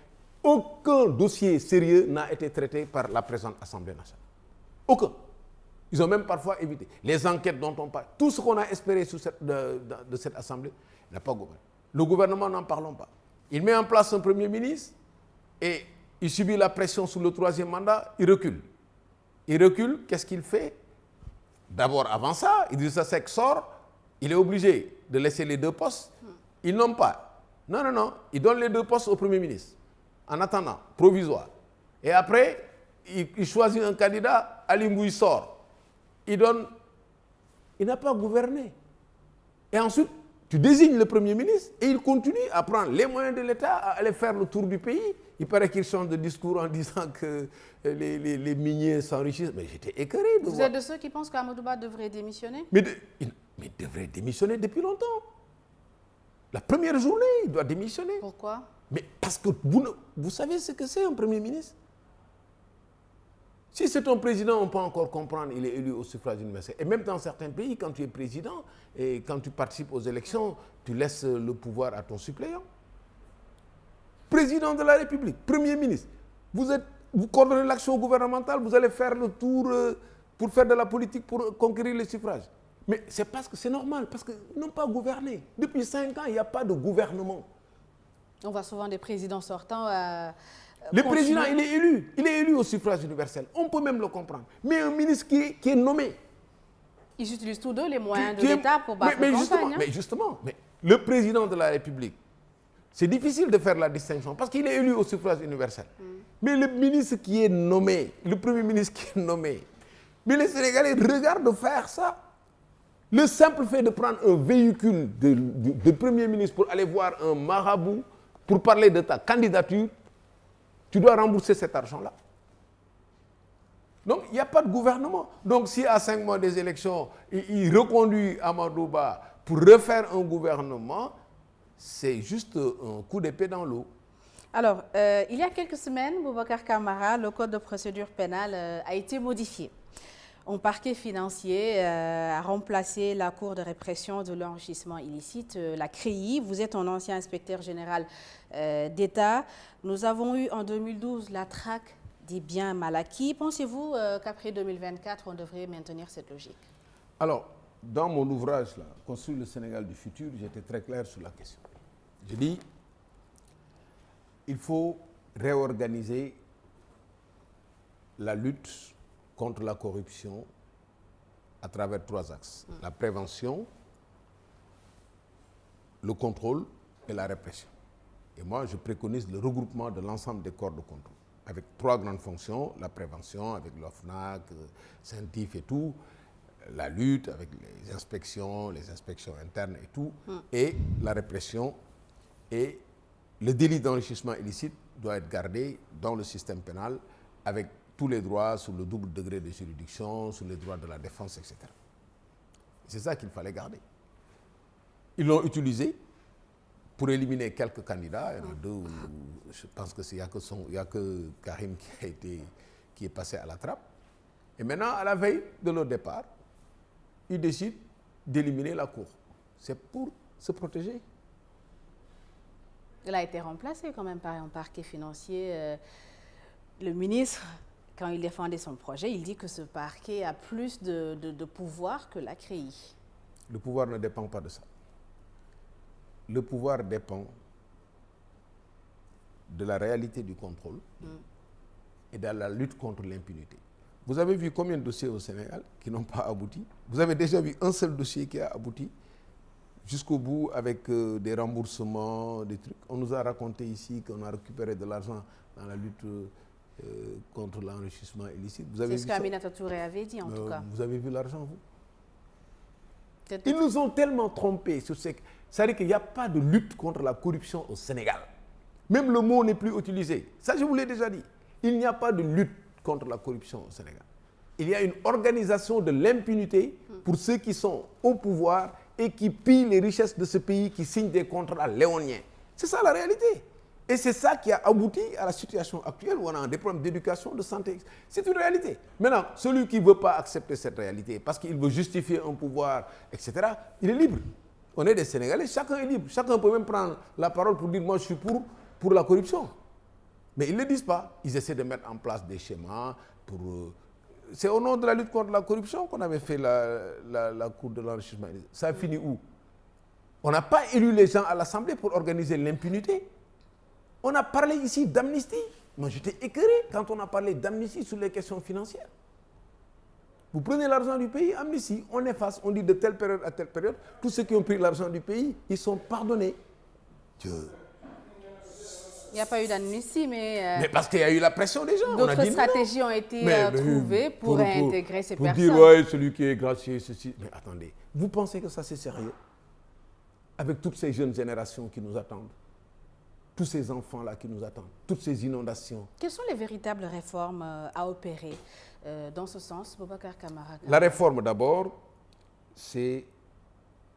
Aucun dossier sérieux n'a été traité par la présente Assemblée nationale. Aucun. Ils ont même parfois évité. Les enquêtes dont on parle, tout ce qu'on a espéré de cette Assemblée n'a pas gouverné. Le gouvernement, n'en parlons pas. Il met en place un Premier ministre et il subit la pression sous le troisième mandat, il recule. Il recule, qu'est-ce qu'il fait? D'abord, avant ça, Idrissa Seck sort, il est obligé de laisser les 2 postes. Ils n'ont pas. Non. Il donne les 2 postes au Premier ministre, en attendant, provisoire. Et après, il choisit un candidat, Ali Mbouy sort. Il n'a pas gouverné. Et ensuite, tu désignes le Premier ministre et il continue à prendre les moyens de l'État, à aller faire le tour du pays. Il paraît qu'il change de discours en disant que les miniers s'enrichissent. Mais j'étais écœuré de voir. Vous êtes de ceux qui pensent qu'Amadou Ba devrait démissionner? Mais il devrait démissionner depuis longtemps. La première journée, il doit démissionner. Pourquoi? Mais parce que vous savez ce que c'est un Premier ministre? Si c'est un président, on peut encore comprendre, il est élu au suffrage universel. Et même dans certains pays, quand tu es président et quand tu participes aux élections, tu laisses le pouvoir à ton suppléant. Président de la République, Premier ministre, vous coordonnez l'action gouvernementale, vous allez faire le tour pour faire de la politique, pour conquérir les suffrages. Mais c'est parce que c'est normal, parce qu'ils n'ont pas gouverné. Depuis 5 ans, il n'y a pas de gouvernement. On voit souvent des présidents sortants. Le président, il est élu au suffrage universel. On peut même le comprendre. Mais un ministre qui est nommé. Ils utilisent tous deux les moyens de l'État pour battre la campagne. Mais justement, le président de la République, c'est difficile de faire la distinction parce qu'il est élu au suffrage universel. Mais le ministre qui est nommé, le Premier ministre qui est nommé, mais les Sénégalais regardent faire ça. Le simple fait de prendre un véhicule de Premier ministre pour aller voir un marabout, pour parler de ta candidature, tu dois rembourser cet argent-là. Donc, il n'y a pas de gouvernement. Donc, si à 5 mois des élections, il reconduit Amadou Ba pour refaire un gouvernement, c'est juste un coup d'épée dans l'eau. Alors, il y a quelques semaines, Boubacar Camara, le code de procédure pénale a été modifié. Un parquet financier a remplacé la Cour de répression de l'enrichissement illicite, la CREI. Vous êtes un ancien inspecteur général d'État. Nous avons eu en 2012 la traque des biens mal acquis. Pensez-vous qu'après 2024, on devrait maintenir cette logique? Alors, dans mon ouvrage, là, Construire le Sénégal du futur, j'étais très clair sur la question. Je dis, il faut réorganiser la lutte contre la corruption à travers 3 axes. La prévention, le contrôle et la répression. Et moi, je préconise le regroupement de l'ensemble des corps de contrôle, avec 3 grandes fonctions, la prévention avec l'OFNAC, CENTIF et tout, la lutte avec les inspections internes et tout, et la répression. Et le délit d'enrichissement illicite doit être gardé dans le système pénal avec tous les droits sous le double degré de juridiction, sous les droits de la défense, etc. C'est ça qu'il fallait garder. Ils l'ont utilisé pour éliminer quelques candidats. Il y en a 2, je pense qu'il n'y a que Karim qui est passé à la trappe. Et maintenant, à la veille de leur départ, ils décident d'éliminer la Cour. C'est pour se protéger. Il a été remplacé quand même par un parquet financier. Le ministre, quand il défendait son projet, il dit que ce parquet a plus de pouvoir que la CREI. Le pouvoir ne dépend pas de ça. Le pouvoir dépend de la réalité du contrôle et de la lutte contre l'impunité. Vous avez vu combien de dossiers au Sénégal qui n'ont pas abouti? Vous avez déjà vu un seul dossier qui a abouti jusqu'au bout avec des remboursements, des trucs. On nous a raconté ici qu'on a récupéré de l'argent dans la lutte contre l'enrichissement illicite. C'est ce qu'Aminata Touré avait dit, en tout cas. Vous avez vu l'argent, vous? Ils nous ont tellement trompés sur ces... C'est-à-dire qu'il n'y a pas de lutte contre la corruption au Sénégal. Même le mot n'est plus utilisé. Ça, je vous l'ai déjà dit. Il n'y a pas de lutte contre la corruption au Sénégal. Il y a une organisation de l'impunité pour ceux qui sont au pouvoir et qui pillent les richesses de ce pays, qui signent des contrats léoniens. C'est ça la réalité. Et c'est ça qui a abouti à la situation actuelle où on a des problèmes d'éducation, de santé. C'est une réalité. Maintenant, celui qui ne veut pas accepter cette réalité parce qu'il veut justifier un pouvoir, etc., il est libre. On est des Sénégalais, chacun est libre. Chacun peut même prendre la parole pour dire « moi je suis pour la corruption ». Mais ils ne le disent pas. Ils essaient de mettre en place des schémas pour... C'est au nom de la lutte contre la corruption qu'on avait fait la cour de l'enrichissement. Ça a fini où? On n'a pas élu les gens à l'Assemblée pour organiser l'impunité. On a parlé ici d'amnistie. Moi, j'étais écœuré quand on a parlé d'amnistie sur les questions financières. Vous prenez l'argent du pays, amnistie, on efface, on dit de telle période à telle période, tous ceux qui ont pris l'argent du pays, ils sont pardonnés. Il n'y a pas eu d'amnistie, mais parce qu'il y a eu la pression des gens. D'autres stratégies ont été trouvées pour réintégrer ces personnes. Pour dire, ouais, celui qui est gracié, ceci. Mais attendez, vous pensez que ça c'est sérieux? Avec toutes ces jeunes générations qui nous attendent, tous ces enfants-là qui nous attendent, toutes ces inondations. Quelles sont les véritables réformes à opérer dans ce sens, Boubacar Camara? La réforme d'abord, c'est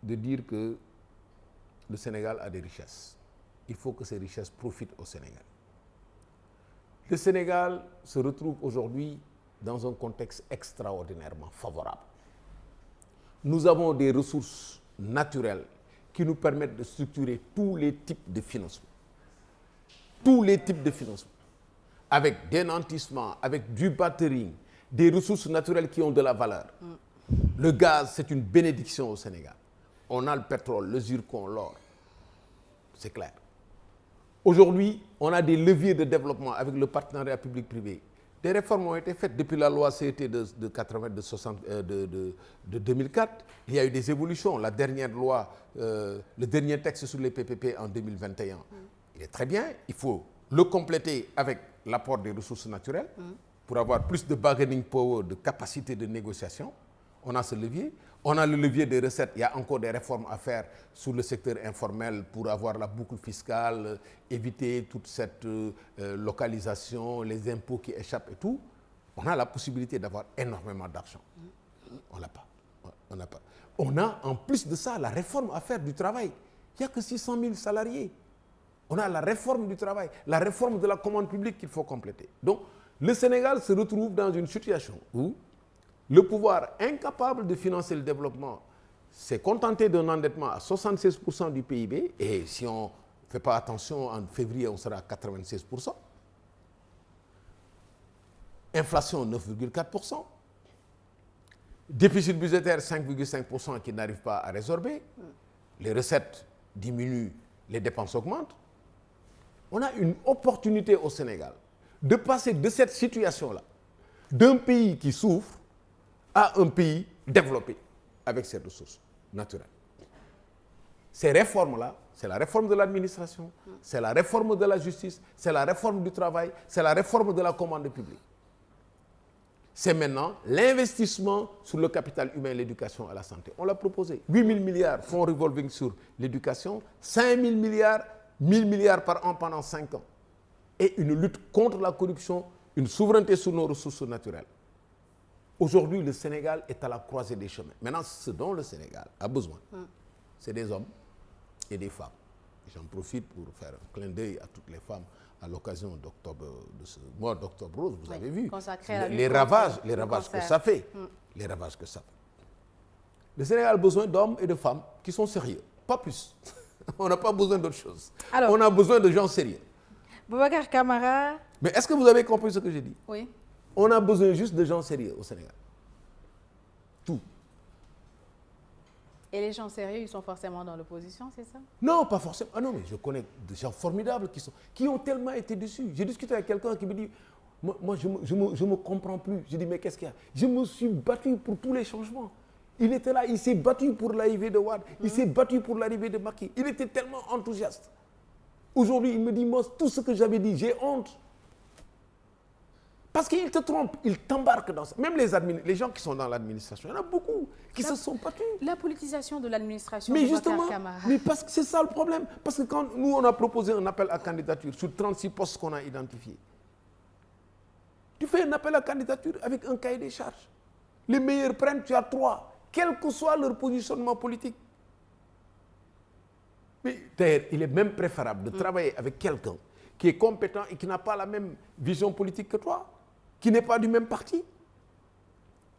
de dire que le Sénégal a des richesses. Il faut que ces richesses profitent au Sénégal. Le Sénégal se retrouve aujourd'hui dans un contexte extraordinairement favorable. Nous avons des ressources naturelles qui nous permettent de structurer tous les types de financement. Tous les types de financement. Avec des nantissements, avec du battering, des ressources naturelles qui ont de la valeur. Le gaz, c'est une bénédiction au Sénégal. On a le pétrole, le zircon, l'or. C'est clair. Aujourd'hui, on a des leviers de développement avec le partenariat public-privé. Des réformes ont été faites depuis la loi CET de 2004. Il y a eu des évolutions. La dernière loi, le dernier texte sur les PPP en 2021, il est très bien. Il faut le compléter avec l'apport des ressources naturelles pour avoir plus de bargaining power, de capacité de négociation. On a ce levier. On a le levier des recettes. Il y a encore des réformes à faire sur le secteur informel pour avoir la boucle fiscale, éviter toute cette localisation, les impôts qui échappent et tout. On a la possibilité d'avoir énormément d'argent. On l'a pas. On n'a pas. On a en plus de ça la réforme à faire du travail. Il n'y a que 600 000 salariés. On a la réforme du travail, la réforme de la commande publique qu'il faut compléter. Donc, le Sénégal se retrouve dans une situation où le pouvoir incapable de financer le développement s'est contenté d'un endettement à 76% du PIB, et si on ne fait pas attention, en février, on sera à 96%. Inflation 9,4%. Déficit budgétaire 5,5% qui n'arrive pas à résorber. Les recettes diminuent, les dépenses augmentent. On a une opportunité au Sénégal de passer de cette situation-là, d'un pays qui souffre, à un pays développé avec ses ressources naturelles. Ces réformes-là, c'est la réforme de l'administration, c'est la réforme de la justice, c'est la réforme du travail, c'est la réforme de la commande publique. C'est maintenant l'investissement sur le capital humain, l'éducation et la santé. On l'a proposé. 8 000 milliards fonds revolving sur l'éducation, 5 000 milliards, 1 000 milliards par an pendant 5 ans. Et une lutte contre la corruption, une souveraineté sur nos ressources naturelles. Aujourd'hui, le Sénégal est à la croisée des chemins. Maintenant, ce dont le Sénégal a besoin, c'est des hommes et des femmes. J'en profite pour faire un clin d'œil à toutes les femmes à l'occasion d'octobre, de ce mois d'octobre rose. Vous avez vu les ravages que ça fait. Les ravages que ça fait. Le Sénégal a besoin d'hommes et de femmes qui sont sérieux, pas plus. On n'a pas besoin d'autre chose. Alors, on a besoin de gens sérieux. Boubacar Camara. Mais est-ce que vous avez compris ce que j'ai dit? Oui. On a besoin juste de gens sérieux au Sénégal. Tout. Et les gens sérieux, ils sont forcément dans l'opposition, c'est ça? Non, pas forcément. Ah non, mais je connais des gens formidables qui ont tellement été déçus. J'ai discuté avec quelqu'un qui me dit, moi je me comprends plus. Je dis, mais qu'est-ce qu'il y a? Je me suis battu pour tous les changements. Il était là, il s'est battu pour l'arrivée de Wade, il s'est battu pour l'arrivée de Macky. Il était tellement enthousiaste. Aujourd'hui, il me dit, moi, tout ce que j'avais dit, j'ai honte. Parce qu'ils te trompent, ils t'embarquent dans ça. Même les gens qui sont dans l'administration, il y en a beaucoup qui se sont battus. La politisation de l'administration. Mais justement, mais parce que c'est ça le problème. Parce que quand nous, on a proposé un appel à candidature sur 36 postes qu'on a identifiés, tu fais un appel à candidature avec un cahier des charges. Les meilleurs prennent, tu as 3, quel que soit leur positionnement politique. Mais d'ailleurs, il est même préférable de travailler avec quelqu'un qui est compétent et qui n'a pas la même vision politique que toi, qui n'est pas du même parti.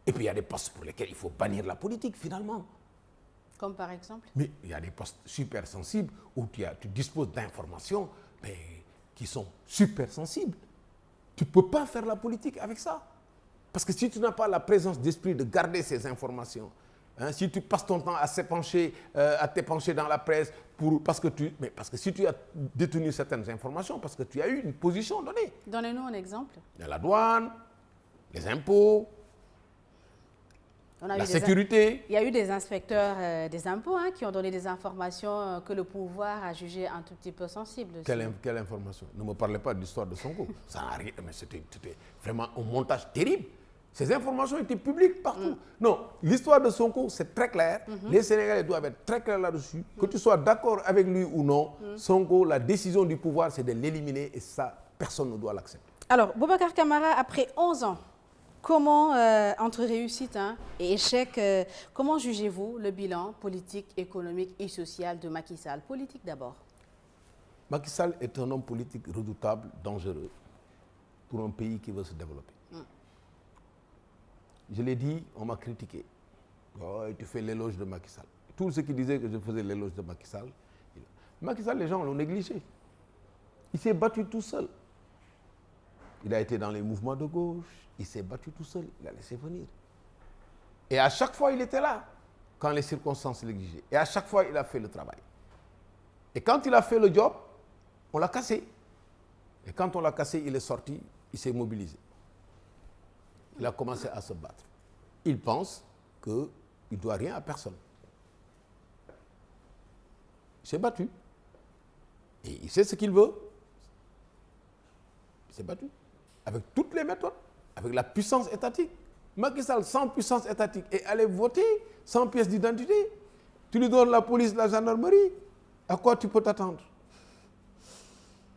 Et puis il y a des postes pour lesquels il faut bannir la politique finalement. Comme par exemple? Mais il y a des postes super sensibles où tu disposes d'informations qui sont super sensibles. Tu ne peux pas faire la politique avec ça. Parce que si tu n'as pas la présence d'esprit de garder ces informations, si tu passes ton temps à t'épancher dans la presse, parce que si tu as détenu certaines informations, parce que tu as eu une position donnée. Donnez-nous un exemple. Il y a la douane, les impôts, la sécurité. Il y a eu des inspecteurs des impôts qui ont donné des informations que le pouvoir a jugées un tout petit peu sensibles. Quelle information? Ne me parlez pas de l'histoire de Sonko. Ça n'a rien, mais c'était vraiment un montage terrible. Ces informations étaient publiques partout. Non, l'histoire de Sonko, c'est très clair. Les Sénégalais doivent être très clairs là-dessus. Que tu sois d'accord avec lui ou non, Sonko, la décision du pouvoir, c'est de l'éliminer et ça, personne ne doit l'accepter. Alors, Boubacar Camara, après 11 ans, comment, entre réussite et échec, comment jugez-vous le bilan politique, économique et social de Macky Sall? Politique d'abord. Macky Sall est un homme politique redoutable, dangereux, pour un pays qui veut se développer. Je l'ai dit, on m'a critiqué. Oh, tu fais l'éloge de Macky Sall. Tous ceux qui disaient que je faisais l'éloge de Macky Sall, les gens l'ont négligé. Il s'est battu tout seul. Il a été dans les mouvements de gauche, il s'est battu tout seul, il a laissé venir. Et à chaque fois, il était là, quand les circonstances l'exigeaient. Et à chaque fois, il a fait le travail. Et quand il a fait le job, on l'a cassé. Et quand on l'a cassé, il est sorti, il s'est mobilisé. Il a commencé à se battre. Il pense qu'il ne doit rien à personne. Il s'est battu. Et il sait ce qu'il veut. Il s'est battu. Avec toutes les méthodes. Avec la puissance étatique. Macky Sall, sans puissance étatique, est allé voter sans pièce d'identité. Tu lui donnes la police, la gendarmerie. À quoi tu peux t'attendre?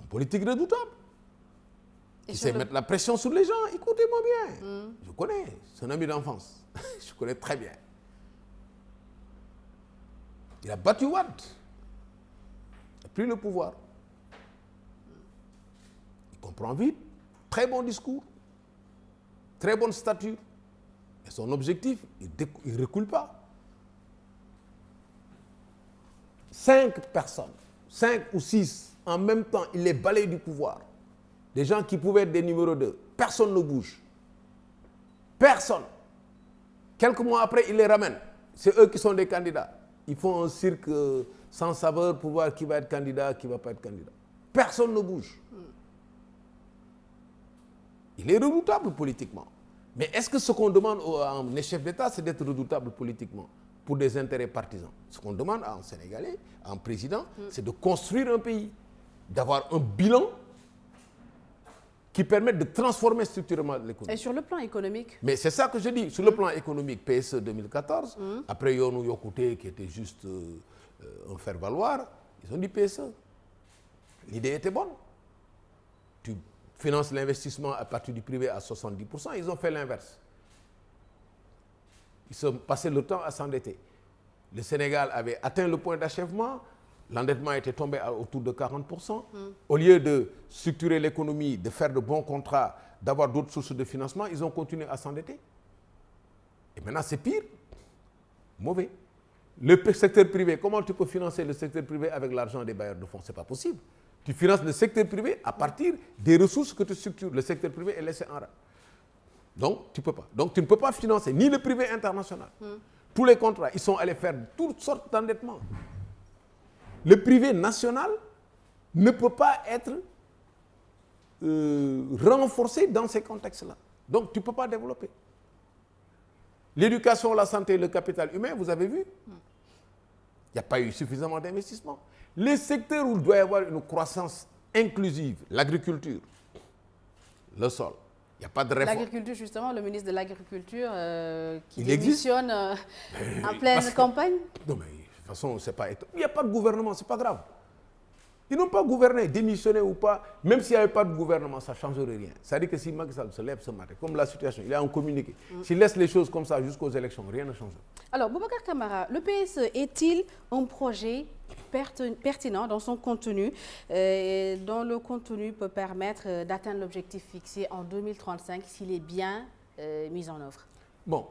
Une politique redoutable. Il sait mettre la pression sur les gens. Écoutez-moi bien. Je connais, c'est un ami d'enfance. Je connais très bien. Il a battu Wade. Il a pris le pouvoir. Il comprend vite. Très bon discours. Très bonne stature. Et son objectif, il ne recule pas. 5 personnes, 5 ou 6, en même temps, il les balaye du pouvoir. Des gens qui pouvaient être des numéros 2. Personne ne bouge. Personne. Quelques mois après, ils les ramènent. C'est eux qui sont des candidats. Ils font un cirque sans saveur pour voir qui va être candidat, qui ne va pas être candidat. Personne ne bouge. Il est redoutable politiquement. Mais est-ce que ce qu'on demande à un chef d'État, c'est d'être redoutable politiquement pour des intérêts partisans? Ce qu'on demande à un Sénégalais, à un président, c'est de construire un pays, d'avoir un bilan qui permettent de transformer structurellement l'économie. Et sur le plan économique? Mais c'est ça que je dis. Sur le plan économique, PSE 2014, après Yonou Yokouté, qui était juste un faire-valoir, ils ont dit PSE. L'idée était bonne. Tu finances l'investissement à partir du privé à 70%, ils ont fait l'inverse. Ils ont passé le temps à s'endetter. Le Sénégal avait atteint le point d'achèvement. L'endettement était tombé autour de 40%. Au lieu de structurer l'économie, de faire de bons contrats, d'avoir d'autres sources de financement, ils ont continué à s'endetter. Et maintenant, c'est pire. Mauvais. Le secteur privé, comment tu peux financer le secteur privé avec l'argent des bailleurs de fonds? Ce n'est pas possible. Tu finances le secteur privé à partir des ressources que tu structures. Le secteur privé est laissé en rade. Donc, tu ne peux pas. Donc, tu ne peux pas financer ni le privé international. Tous les contrats, ils sont allés faire toutes sortes d'endettements. Le privé national ne peut pas être renforcé dans ces contextes-là. Donc, tu ne peux pas développer. L'éducation, la santé, le capital humain, vous avez vu? Il n'y a pas eu suffisamment d'investissement. Les secteurs où il doit y avoir une croissance inclusive, l'agriculture, le sol, Il n'y a pas de réforme. L'agriculture, justement, le ministre de l'Agriculture qui Il démissionne en pleine campagne. Non, mais de toute façon, c'est pas... il n'y a pas de gouvernement, c'est pas grave. Ils n'ont pas gouverné, démissionné ou pas. Même s'il n'y avait pas de gouvernement, ça ne changerait rien. C'est-à-dire que si Macky Sall se lève ce matin, comme la situation, il a un communiqué. S'il laisse les choses comme ça jusqu'aux élections, rien ne change. Alors, Boubacar Camara, le PSE est-il un projet pertinent dans son contenu, dont le contenu peut permettre d'atteindre l'objectif fixé en 2035 s'il est bien mis en œuvre? Bon,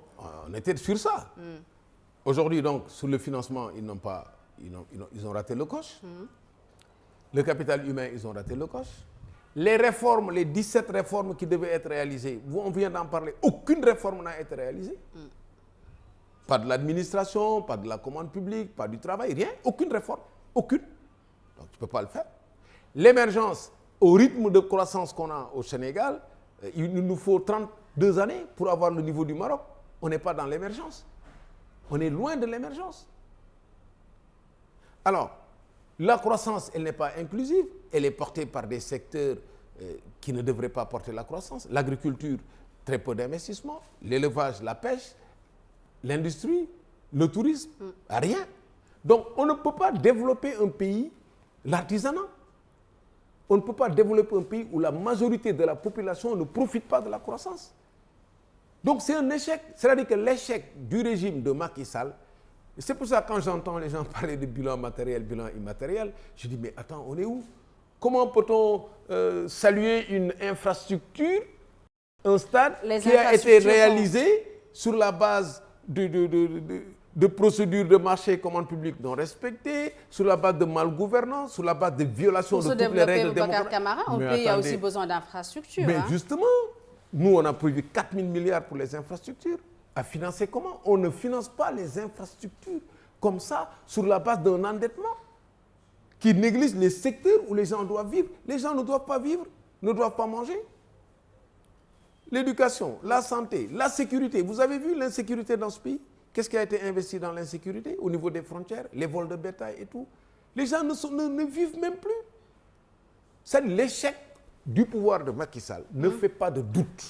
on était sur ça. Aujourd'hui, donc, sur le financement, ils ont raté le coche. Le capital humain, ils ont raté le coche. Les réformes, les 17 réformes qui devaient être réalisées, on vient d'en parler, aucune réforme n'a été réalisée. Pas de l'administration, pas de la commande publique, pas du travail, rien, aucune réforme, aucune. Donc tu ne peux pas le faire. L'émergence, au rythme de croissance qu'on a au Sénégal, il nous faut 32 années pour avoir le niveau du Maroc. On n'est pas dans l'émergence. On est loin de l'émergence. Alors, la croissance, elle n'est pas inclusive, elle est portée par des secteurs qui ne devraient pas porter la croissance. L'agriculture, très peu d'investissement, l'élevage, la pêche, l'industrie, le tourisme, rien. Donc, on ne peut pas développer un pays, l'artisanat. On ne peut pas développer un pays où la majorité de la population ne profite pas de la croissance. Donc, c'est un échec. C'est-à-dire que l'échec du régime de Macky Sall, c'est pour ça que quand j'entends les gens parler de bilan matériel, bilan immatériel, je dis, mais attends, on est où? Comment peut-on saluer une infrastructure, un stade qui a été réalisé sur la base de procédures de marché commande publique non respectées, sur la base de malgouvernance, sur la base de violation de toutes les règles démocratiques. Camara, un pays a aussi besoin d'infrastructures. Mais justement, nous, on a prévu 4 000 milliards pour les infrastructures. À financer comment? On ne finance pas les infrastructures comme ça, sur la base d'un endettement qui néglige les secteurs où les gens doivent vivre. Les gens ne doivent pas vivre, ne doivent pas manger. L'éducation, la santé, la sécurité. Vous avez vu l'insécurité dans ce pays? Qu'est-ce qui a été investi dans l'insécurité au niveau des frontières, les vols de bétail et tout? Les gens ne vivent même plus. C'est l'échec du pouvoir de Macky Sall. Ne fait pas de doute.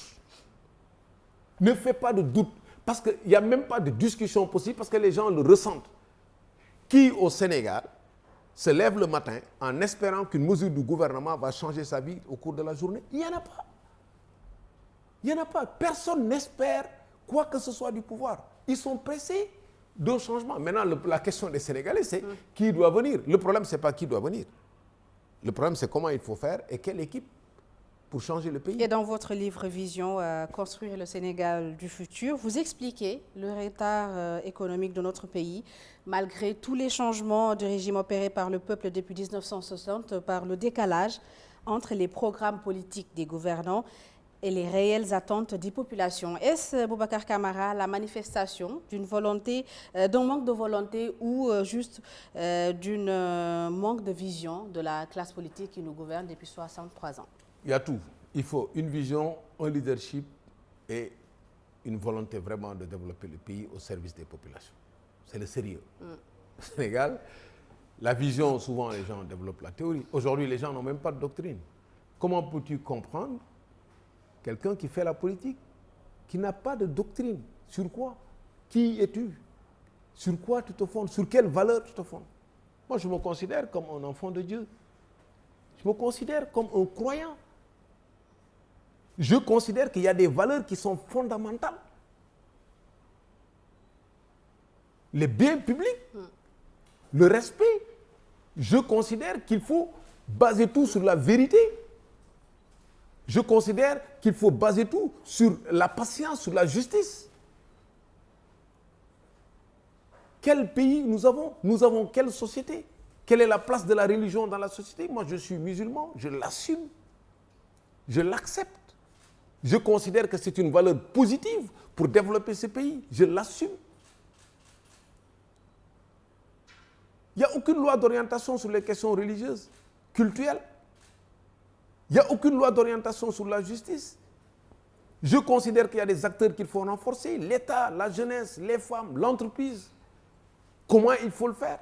Ne fait pas de doute. Parce qu'il n'y a même pas de discussion possible, parce que les gens le ressentent. Qui au Sénégal se lève le matin en espérant qu'une mesure du gouvernement va changer sa vie au cours de la journée? Il n'y en a pas. Il n'y en a pas. Personne n'espère quoi que ce soit du pouvoir. Ils sont pressés d'un changement. Maintenant, la question des Sénégalais, c'est qui doit venir. Le problème, ce n'est pas qui doit venir. Le problème, c'est comment il faut faire et quelle équipe pour changer le pays. Et dans votre livre Vision, Construire le Sénégal du futur, vous expliquez le retard économique de notre pays, malgré tous les changements de régime opérés par le peuple depuis 1960, par le décalage entre les programmes politiques des gouvernants et les réelles attentes des populations. Est-ce, Boubacar Camara, la manifestation d'une volonté, d'un manque de volonté ou juste d'un manque de vision de la classe politique qui nous gouverne depuis 63 ans? Il y a tout. Il faut une vision, un leadership et une volonté vraiment de développer le pays au service des populations. C'est le sérieux. Au Sénégal, la vision, souvent les gens développent la théorie. Aujourd'hui, les gens n'ont même pas de doctrine. Comment peux-tu comprendre quelqu'un qui fait la politique, qui n'a pas de doctrine? Sur quoi? Qui es-tu? Sur quoi tu te fondes? Sur quelle valeur tu te fondes? Moi, je me considère comme un enfant de Dieu. Je me considère comme un croyant. Je considère qu'il y a des valeurs qui sont fondamentales. Les biens publics, le respect. Je considère qu'il faut baser tout sur la vérité. Je considère qu'il faut baser tout sur la patience, sur la justice. Quel pays nous avons? Nous avons quelle société? Quelle est la place de la religion dans la société? Moi, je suis musulman, je l'assume. Je l'accepte. Je considère que c'est une valeur positive pour développer ce pays. Je l'assume. Il n'y a aucune loi d'orientation sur les questions religieuses, culturelles. Il n'y a aucune loi d'orientation sur la justice. Je considère qu'il y a des acteurs qu'il faut renforcer. L'État, la jeunesse, les femmes, l'entreprise. Comment il faut le faire?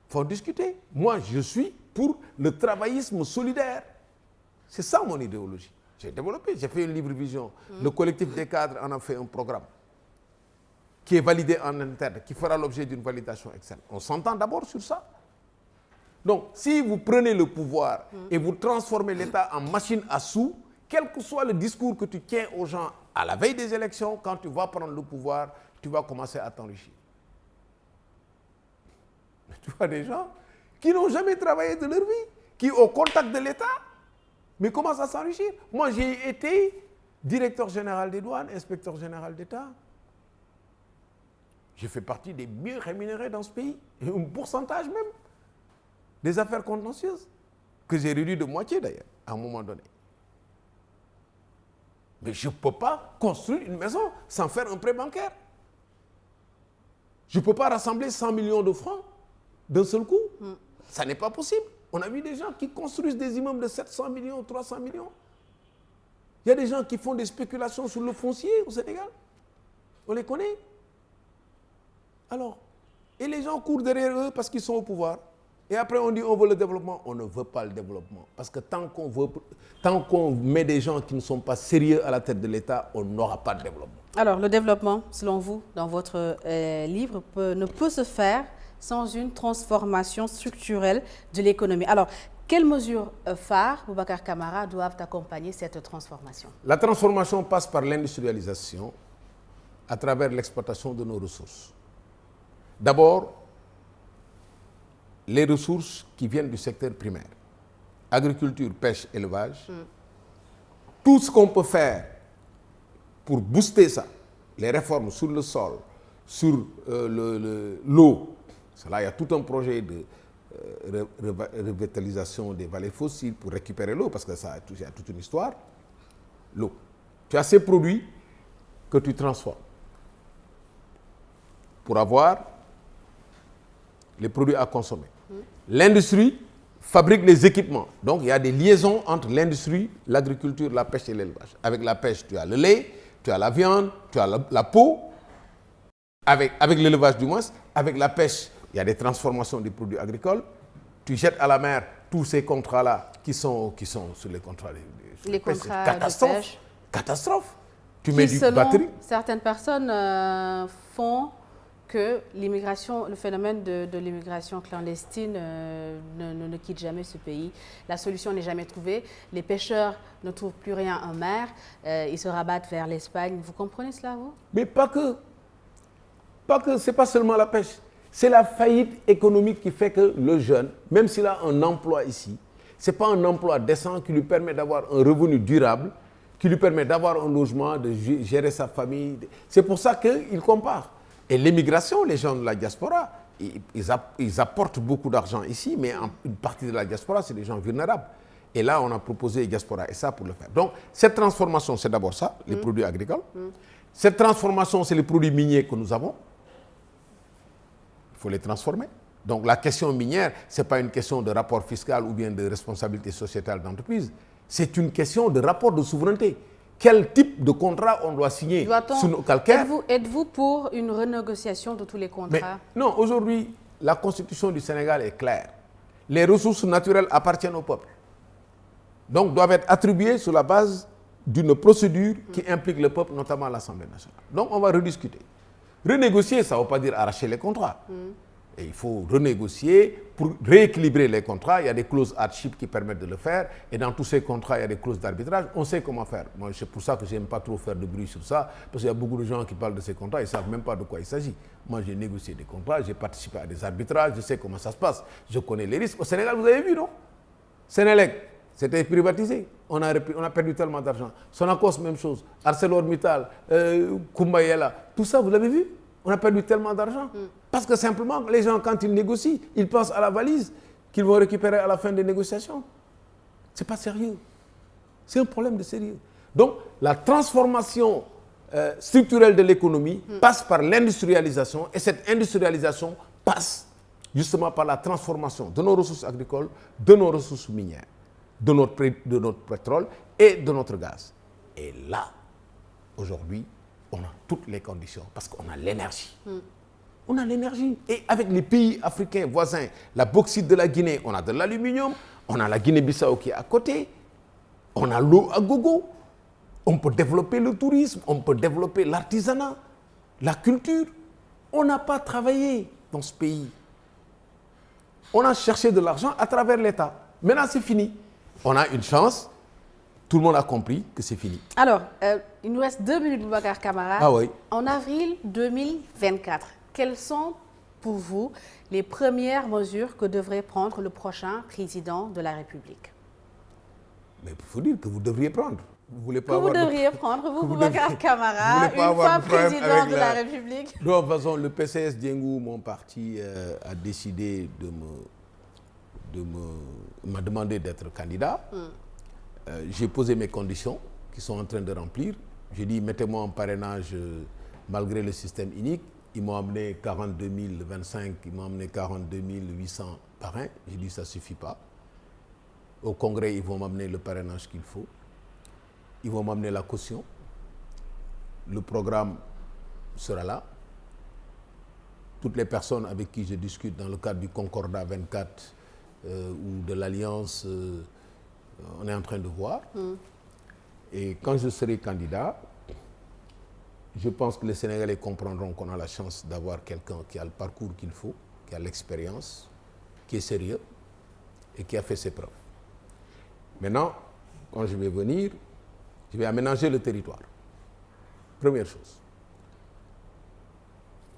Il faut discuter. Moi, je suis pour le travaillisme solidaire. C'est ça mon idéologie. J'ai développé, j'ai fait une livre vision. Le collectif des cadres en a fait un programme qui est validé en interne, qui fera l'objet d'une validation externe. On s'entend d'abord sur ça. Donc, si vous prenez le pouvoir et vous transformez l'État en machine à sous, quel que soit le discours que tu tiens aux gens à la veille des élections, quand tu vas prendre le pouvoir, tu vas commencer à t'enrichir. Tu vois des gens qui n'ont jamais travaillé de leur vie, qui au contact de l'État, mais commencent à s'enrichir. Moi, j'ai été directeur général des douanes, inspecteur général d'État. Je fais partie des mieux rémunérés dans ce pays, et un pourcentage même des affaires contentieuses, que j'ai réduit de moitié d'ailleurs, à un moment donné. Mais je ne peux pas construire une maison sans faire un prêt bancaire. Je ne peux pas rassembler 100 millions de francs d'un seul coup. Ça n'est pas possible. On a vu des gens qui construisent des immeubles de 700 millions, 300 millions. Il y a des gens qui font des spéculations sur le foncier au Sénégal. On les connaît. Alors, et les gens courent derrière eux parce qu'ils sont au pouvoir. Et après, on dit on veut le développement. On ne veut pas le développement. Parce que tant qu'on met des gens qui ne sont pas sérieux à la tête de l'État, on n'aura pas de développement. Alors, le développement, selon vous, dans votre livre, ne peut se faire sans une transformation structurelle de l'économie. Alors, quelles mesures phares, Boubacar Camara, doivent accompagner cette transformation? La transformation passe par l'industrialisation à travers l'exploitation de nos ressources. D'abord, les ressources qui viennent du secteur primaire. Agriculture, pêche, élevage. Tout ce qu'on peut faire pour booster ça, les réformes sur le sol, sur l'eau. Là, il y a tout un projet de revitalisation des vallées fossiles pour récupérer l'eau, parce que ça il y a toute une histoire. L'eau. Tu as ces produits que tu transformes pour avoir les produits à consommer. L'industrie fabrique les équipements. Donc, il y a des liaisons entre l'industrie, l'agriculture, la pêche et l'élevage. Avec la pêche, tu as le lait, tu as la viande, tu as la peau. Avec l'élevage du moins, avec la pêche, il y a des transformations des produits agricoles. Tu jettes à la mer tous ces contrats-là qui sont sur les contrats de les pêche. contrats Catastrophe. de pêche. Catastrophe. Tu Qui, mets du batterie. Certaines personnes font que l'immigration, le phénomène de l'immigration clandestine ne quitte jamais ce pays. La solution n'est jamais trouvée. Les pêcheurs ne trouvent plus rien en mer. Ils se rabattent vers l'Espagne. Vous comprenez cela, vous? Mais pas que. Ce n'est pas seulement la pêche. C'est la faillite économique qui fait que le jeune, même s'il a un emploi ici, ce n'est pas un emploi décent qui lui permet d'avoir un revenu durable, qui lui permet d'avoir un logement, de gérer sa famille. C'est pour ça qu'il compare. Et l'immigration, les gens de la diaspora, ils apportent beaucoup d'argent ici, mais une partie de la diaspora, c'est des gens vulnérables. Et là, on a proposé Diaspora et ça pour le faire. Donc, cette transformation, c'est d'abord ça, les produits agricoles. Cette transformation, c'est les produits miniers que nous avons. Il faut les transformer. Donc, la question minière, ce n'est pas une question de rapport fiscal ou bien de responsabilité sociétale d'entreprise. C'est une question de rapport de souveraineté. Quel type de contrat on doit signer sur nos calcaires? Êtes-vous pour une renégociation de tous les contrats? Mais non, aujourd'hui, la constitution du Sénégal est claire. Les ressources naturelles appartiennent au peuple. Donc, doivent être attribuées sur la base d'une procédure qui implique le peuple, notamment l'Assemblée nationale. Donc, on va rediscuter. Renégocier, ça ne veut pas dire arracher les contrats. Et il faut renégocier pour rééquilibrer les contrats. Il y a des clauses hardship qui permettent de le faire. Et dans tous ces contrats, il y a des clauses d'arbitrage. On sait comment faire. Moi, c'est pour ça que je n'aime pas trop faire de bruit sur ça. Parce qu'il y a beaucoup de gens qui parlent de ces contrats. Ils ne savent même pas de quoi il s'agit. Moi, j'ai négocié des contrats. J'ai participé à des arbitrages. Je sais comment ça se passe. Je connais les risques. Au Sénégal, vous avez vu, non? Sénélec, c'était privatisé. On a perdu tellement d'argent. Sonacos, même chose. ArcelorMittal, Kumbayela. Tout ça, vous l'avez vu? On a perdu tellement d'argent. Parce que simplement, les gens, quand ils négocient, ils pensent à la valise qu'ils vont récupérer à la fin des négociations. Ce n'est pas sérieux. C'est un problème de sérieux. Donc, la transformation structurelle de l'économie passe par l'industrialisation. Et cette industrialisation passe justement par la transformation de nos ressources agricoles, de nos ressources minières, de notre pétrole et de notre gaz. Et là, aujourd'hui, on a toutes les conditions parce qu'on a l'énergie. On a l'énergie. Et avec les pays africains voisins, la bauxite de la Guinée, on a de l'aluminium, on a la Guinée-Bissau qui est à côté, On a l'eau à gogo. On peut développer le tourisme, on peut développer l'artisanat, la culture. On n'a pas travaillé dans ce pays. On a cherché de l'argent à travers l'État. Maintenant, c'est fini. On a une chance. Tout le monde a compris que c'est fini. Alors, il nous reste 2 minutes, Boubacar Camara. Ah oui. En avril 2024, quelles sont pour vous les premières mesures que devrait prendre le prochain président de la République? Mais il faut dire que vous devriez prendre. Vous voulez pas que vous devriez prendre, vous, Boubacar Camara, une fois président de la République? De toute façon, le PCS Diengou, mon parti, a décidé m'a demandé d'être candidat. J'ai posé mes conditions qui sont en train de remplir. J'ai dit, mettez-moi en parrainage malgré le système unique. Ils m'ont amené 42 025, ils m'ont amené 42 800 parrains. J'ai dit, ça ne suffit pas. Au Congrès, ils vont m'amener le parrainage qu'il faut. Ils vont m'amener la caution. Le programme sera là. Toutes les personnes avec qui je discute dans le cadre du Concordat 24 ou de l'Alliance, on est en train de voir. Et quand je serai candidat, je pense que les Sénégalais comprendront qu'on a la chance d'avoir quelqu'un qui a le parcours qu'il faut, qui a l'expérience, qui est sérieux et qui a fait ses preuves. Maintenant, quand je vais venir, je vais aménager le territoire. Première chose.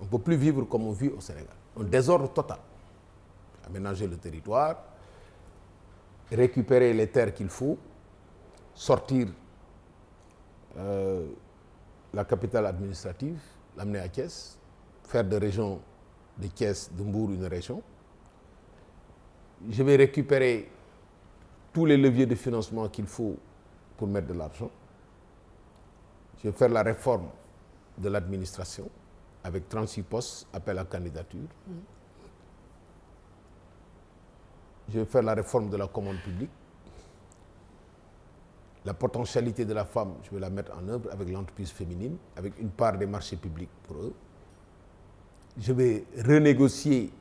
On ne peut plus vivre comme on vit au Sénégal. Un désordre total. Aménager le territoire, récupérer les terres qu'il faut, sortir la capitale administrative, l'amener à Thiès, faire de région de Thiès, de Mbour, une région. Je vais récupérer tous les leviers de financement qu'il faut pour mettre de l'argent. Je vais faire la réforme de l'administration avec 36 postes, appel à candidature. Je vais faire la réforme de la commande publique. La potentialité de la femme, je vais la mettre en œuvre avec l'entreprise féminine, avec une part des marchés publics pour eux. Je vais renégocier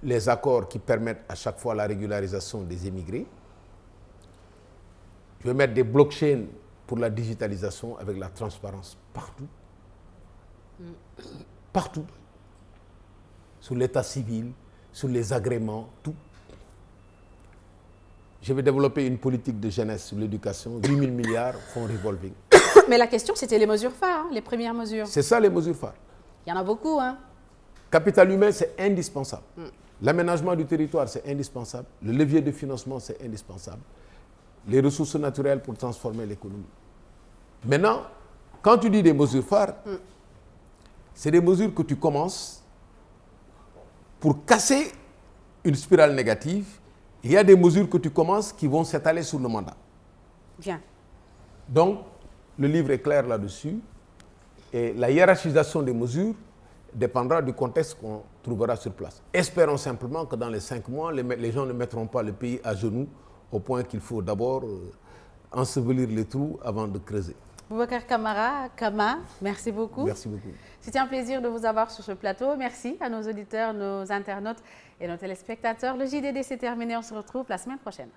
les accords qui permettent à chaque fois la régularisation des émigrés. Je vais mettre des blockchains pour la digitalisation avec la transparence partout. Partout. Sur l'état civil, sur les agréments, tout. Je vais développer une politique de jeunesse sur l'éducation, 8 000 milliards, fonds revolving. Mais la question, c'était les mesures phares, les premières mesures. C'est ça les mesures phares. Il y en a beaucoup, hein. Capital humain, c'est indispensable. L'aménagement du territoire, c'est indispensable. Le levier de financement, c'est indispensable. Les ressources naturelles pour transformer l'économie. Maintenant, quand tu dis des mesures phares, c'est des mesures que tu commences pour casser une spirale négative. Il y a des mesures que tu commences qui vont s'étaler sur le mandat. Bien. Donc, le livre est clair là-dessus. Et la hiérarchisation des mesures dépendra du contexte qu'on trouvera sur place. Espérons simplement que dans les 5 mois, les gens ne mettront pas le pays à genoux au point qu'il faut d'abord ensevelir les trous avant de creuser. Boubacar Camara, Kama, merci beaucoup. Merci beaucoup. C'était un plaisir de vous avoir sur ce plateau. Merci à nos auditeurs, nos internautes et nos téléspectateurs. Le JDD s'est terminé. On se retrouve la semaine prochaine.